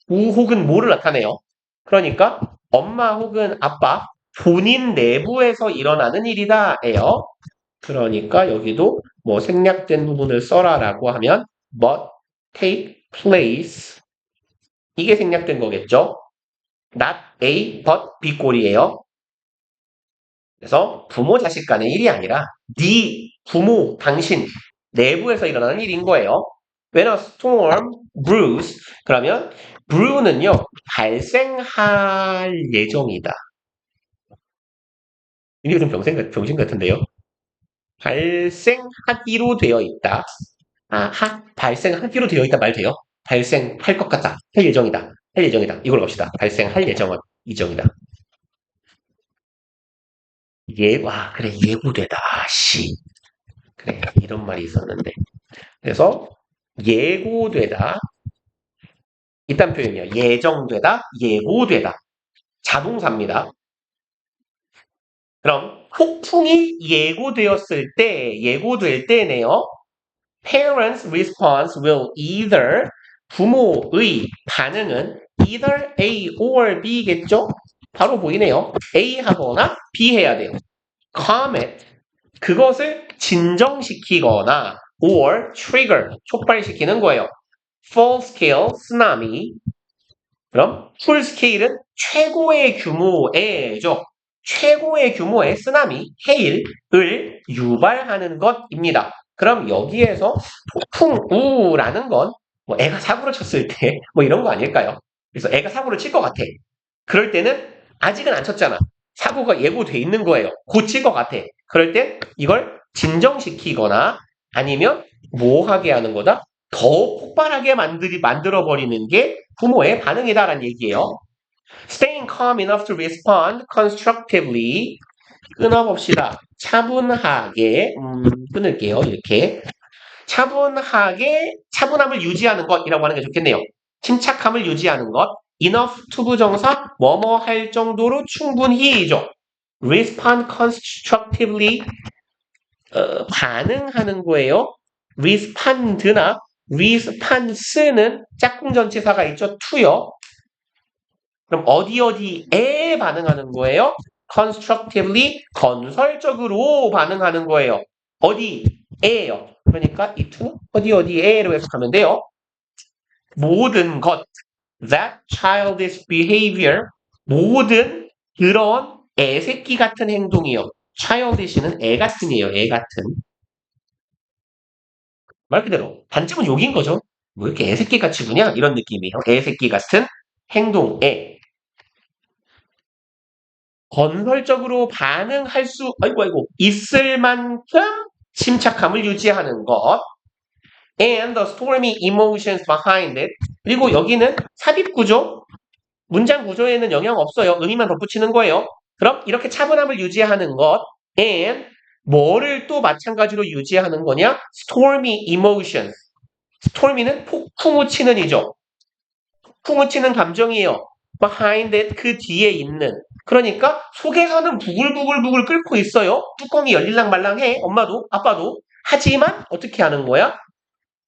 우 혹은 뭐를 나타내요. 그러니까 엄마 혹은 아빠 본인 내부에서 일어나는 일이다예요. 그러니까 여기도 뭐 생략된 부분을 써라라고 하면 but take place 이게 생략된 거겠죠. not A but B 꼴이에요. 그래서 부모 자식 간의 일이 아니라 네 부모 당신 내부에서 일어나는 일인 거예요. When a storm brews. 그러면 brew는요. 발생할 예정이다. 이게 좀 병신 같은데요. 발생하기로 되어 있다. 발생하기로 되어 있다 말 돼요? 발생할 것 같다. 할 예정이다. 할 예정이다. 이걸로 갑시다. 발생할 예정이다. 그래, 예고되다. 그래, 이런 말이 있었는데. 그래서, 예고되다. 이딴 표현이에요. 예정되다, 예고되다. 자동사입니다. 그럼, 폭풍이 예고될 때네요. Parents' response will either, 부모의 반응은 either A or B겠죠? 바로 보이네요. A 하거나 B 해야 돼요. Comet, 그것을 진정시키거나 or trigger, 촉발시키는 거예요. Full scale tsunami. 그럼 full scale은 최고의 규모의죠. 최고의 규모의 쓰나미, 해일을 유발하는 것입니다. 그럼 여기에서 폭풍우라는 건 뭐 애가 사고를 쳤을 때 뭐 이런 거 아닐까요? 그래서 애가 사고를 칠 것 같아. 그럴 때는 아직은 안 쳤잖아. 사고가 예고돼 있는 거예요. 고칠 것 같아. 그럴 땐 이걸 진정시키거나 아니면 뭐 하게 하는 거다? 더 폭발하게 만들어버리는 게 부모의 반응이다라는 얘기예요. Staying calm enough to respond constructively. 끊어봅시다. 차분하게, 끊을게요. 이렇게. 차분함을 유지하는 것이라고 하는 게 좋겠네요. 침착함을 유지하는 것. enough to 부정사, 뭐뭐 할 정도로 충분히죠. respond constructively, 반응하는 거예요. respond나 response는 짝꿍 전치사가 있죠. to요. 그럼 어디에 반응하는 거예요? constructively, 건설적으로 반응하는 거예요. 어디에요? 그러니까 이 to는 어디에로 해석하면 돼요. 모든 것, that childish behavior, 모든 그런 애새끼 같은 행동이요. childish는 애 같은이에요. 애 같은. 말 그대로 단점은 욕인 거죠. 뭐 이렇게 애새끼 같이 구냐? 이런 느낌이에요. 애새끼 같은 행동에 건설적으로 반응할 수 있을 만큼 침착함을 유지하는 것. And the stormy emotions behind it. 그리고 여기는 삽입 구조, 문장 구조에는 영향 없어요. 의미만 덧붙이는 거예요. 그럼 이렇게 차분함을 유지하는 것. And 뭐를 또 마찬가지로 유지하는 거냐? Stormy emotions. stormy는 폭풍우 치는 이죠. 폭풍우 치는 감정이에요. behind it, 그 뒤에 있는. 그러니까 속에서는 부글부글 끓고 있어요. 뚜껑이 열릴랑 말랑해. 엄마도 아빠도. 하지만 어떻게 하는 거야?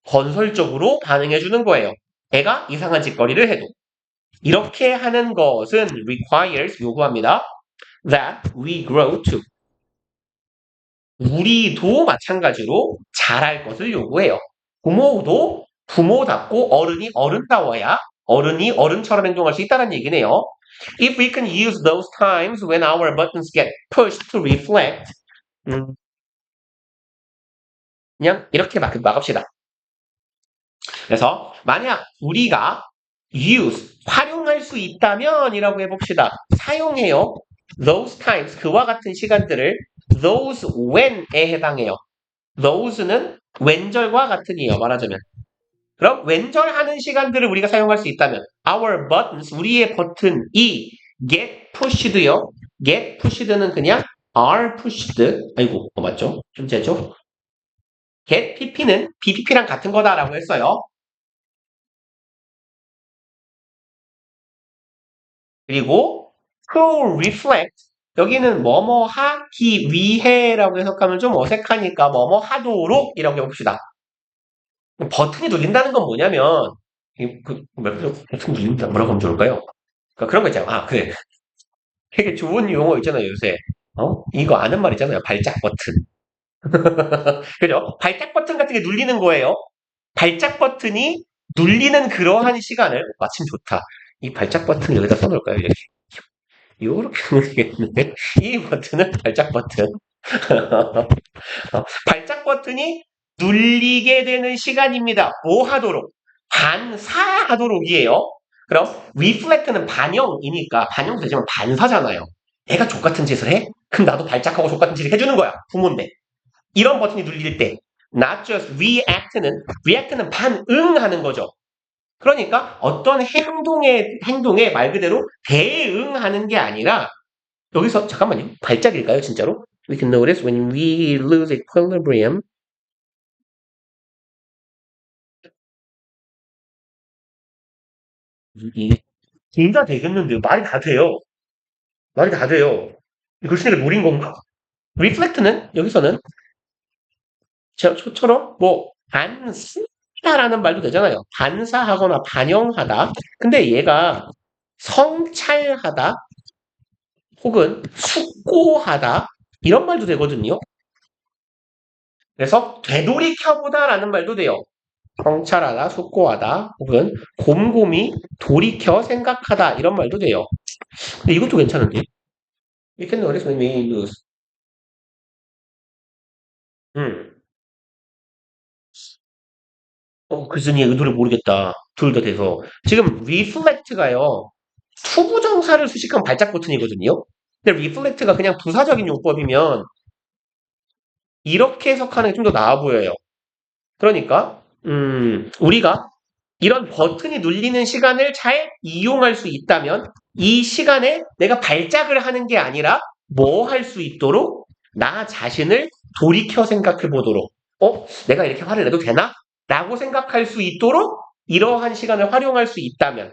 건설적으로 반응해주는 거예요. 애가 이상한 짓거리를 해도. 이렇게 하는 것은 requires, 요구합니다. that we grow to. 우리도 마찬가지로 잘할 것을 요구해요. 부모도 부모답고 어른이 어른다워야 어른이 어른처럼 행동할 수 있다는 얘기네요. If we can use those times when our buttons get pushed to reflect, 그냥 이렇게 막읍시다. 그래서 만약 우리가 use, 활용할 수 있다면 이라고 해봅시다. 사용해요. those times, 그와 같은 시간들을 those when에 해당해요. those는 왼절과 같은이에요. 말하자면. 그럼 왼절하는 시간들을 우리가 사용할 수 있다면 our buttons, 우리의 버튼이 get pushed요. get pushed는 그냥 are pushed. 맞죠? 좀 재죠? get pp는 bpp랑 같은 거다라고 했어요. 그리고 to reflect, 여기는 뭐뭐 하기 위해라고 해석하면 좀 어색하니까 뭐뭐 하도록 이라고 해봅시다. 버튼이 눌린다는 건 뭐냐면 버튼 눌린다 뭐라고 하면 좋을까요? 그러니까 그런 거 있잖아요. 그래. 되게 좋은 용어 있잖아요, 요새. 이거 아는 말 있잖아요. 발작 버튼. 그죠? 발작 버튼 같은 게 눌리는 거예요. 발작 버튼이 눌리는 그러한 시간을, 마침 좋다. 이 발작 버튼 여기다 써놓을까요? 이렇게. 요렇게 누르겠는데, 이 버튼은 발작 버튼. 발작 버튼이 눌리게 되는 시간입니다. 뭐 하도록? 반사하도록이에요. 그럼 reflect는 반영이니까 반영되지만 반사잖아요. 애가 족같은 짓을 해? 그럼 나도 발작하고 족같은 짓을 해주는 거야. 부모인데. 이런 버튼이 눌릴 때 not just react는 반응하는 거죠. 그러니까 어떤 행동에 말 그대로 대응하는 게 아니라 여기서 잠깐만요. 발작일까요, 진짜로? We can notice when we lose equilibrium. 이게 둘 다 되겠는데요. 말이 다 돼요. 말이 다 돼요. 글씨가 노린 건가? reflect는 여기서는 저처럼 뭐 반사라는 말도 되잖아요. 반사하거나 반영하다. 근데 얘가 성찰하다 혹은 숙고하다 이런 말도 되거든요. 그래서 되돌이켜보다라는 말도 돼요. 성찰하다, 숙고하다 혹은 곰곰이 돌이켜 생각하다 이런 말도 돼요. 근데 이것도 괜찮은데? We can notice when we lose. 음. 글쓴이의 의도를 모르겠다. 둘 다 돼서. 지금 reflect가요. 투부정사를 수식한 발작 버튼이거든요. 근데 reflect가 그냥 부사적인 용법이면 이렇게 해석하는 게 좀 더 나아 보여요. 그러니까 우리가 이런 버튼이 눌리는 시간을 잘 이용할 수 있다면 이 시간에 내가 발작을 하는 게 아니라 뭐 할 수 있도록 나 자신을 돌이켜 생각해 보도록 내가 이렇게 화를 내도 되나? 라고 생각할 수 있도록 이러한 시간을 활용할 수 있다면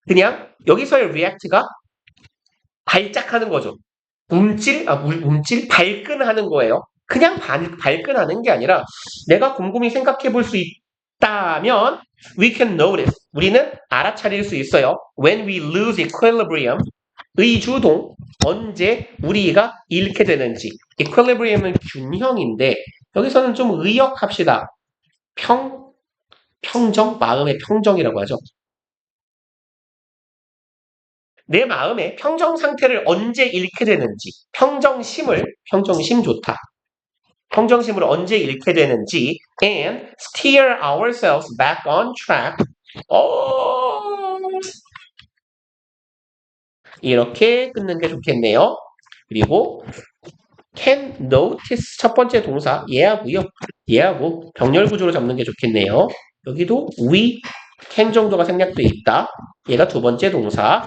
그냥 여기서의 react가 발작하는 거죠. 발끈하는 거예요. 그냥 발끈하는 게 아니라 내가 곰곰이 생각해 볼 수 있다면 we can notice. 우리는 알아차릴 수 있어요. When we lose equilibrium. 의주동. 언제 우리가 잃게 되는지. equilibrium은 균형인데 여기서는 좀 의역합시다. 평정? 마음의 평정이라고 하죠. 내 마음의 평정 상태를 언제 잃게 되는지, 평정심 좋다. 평정심을 언제 잃게 되는지, and steer ourselves back on track. 이렇게 끊는 게 좋겠네요. 그리고 can notice 첫 번째 동사 얘하고요. 얘하고 병렬 구조로 잡는 게 좋겠네요. 여기도 we can 정도가 생략돼 있다. 얘가 두 번째 동사.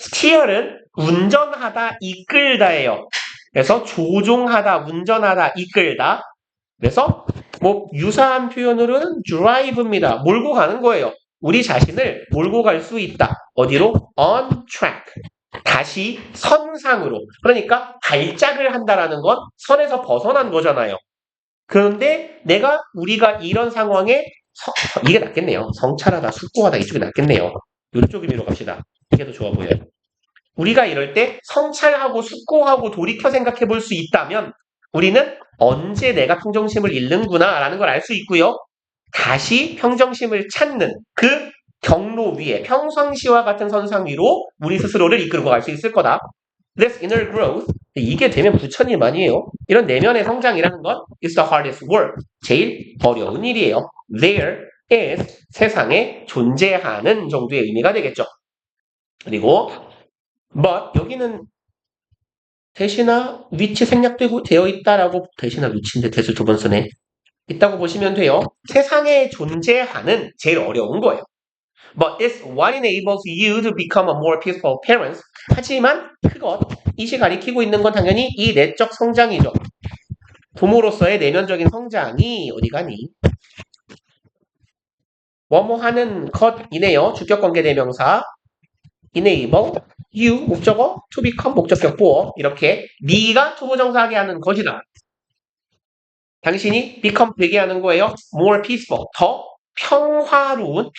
steer는 운전하다, 이끌다예요. 그래서 조종하다, 운전하다, 이끌다. 그래서 뭐 유사한 표현으로는 drive입니다. 몰고 가는 거예요. 우리 자신을 몰고 갈 수 있다. 어디로? on track. 다시 선상으로. 그러니까 발작을 한다라는 건 선에서 벗어난 거잖아요. 그런데 우리가 이런 상황에 이게 낫겠네요. 성찰하다, 숙고하다 이쪽이 낫겠네요. 이쪽 의미로 갑시다. 이게 더 좋아 보여요. 우리가 이럴 때 성찰하고 숙고하고 돌이켜 생각해 볼 수 있다면 우리는 언제 내가 평정심을 잃는구나 라는 걸 알 수 있고요. 다시 평정심을 찾는 그 경로 위에 평상시와 같은 선상 위로 우리 스스로를 이끌고 갈 수 있을 거다. This inner growth, 이게 되면 부처님만이에요. 이런 내면의 성장이라는 건 is the hardest work, 제일 어려운 일이에요. There is, 세상에 존재하는 정도의 의미가 되겠죠. 그리고 but 여기는 대시나 위치 생략되고 되어 있다라고 대시나 위치인데 대수 두 번 쓰네. 있다고 보시면 돼요. 세상에 존재하는 제일 어려운 거예요. But it's what enables you to become a more peaceful parent. 하지만 이시 가리키고 있는 건 당연히 이 내적 성장이죠. 부모로서의 내면적인 성장이 어디 가니? 뭐뭐 하는 것이네요. 주격관계 대명사. enable, you, 목적어, to become, 목적격 보어. 이렇게 네가 투부정사하게 하는 것이다. 당신이 become 되게 하는 거예요. more peaceful, 더 평화로운,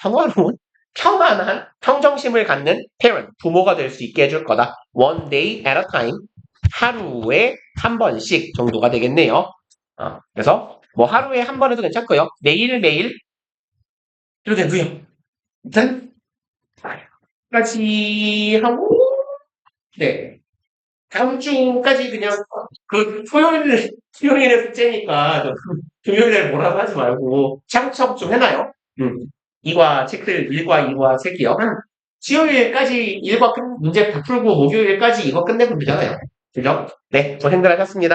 평안한 평정심을 갖는 parent, 부모가 될 수 있게 해줄 거다. one day at a time, 하루에 한 번씩 정도가 되겠네요. 그래서 뭐 하루에 한 번 해도 괜찮고요. 매일매일 해도 되고요. 일단 까지 하고 네. 다음 주까지 그냥 수요일에 숙제니까 금요일에 뭐라고 하지 말고 차곡차곡 좀 해놔요. 2과 체크 1과 2과 3개요. 한 수요일까지 1과 문제 다 풀고 목요일까지 이거 끝내면 되잖아요. 그죠? 네, 고생들 하셨습니다.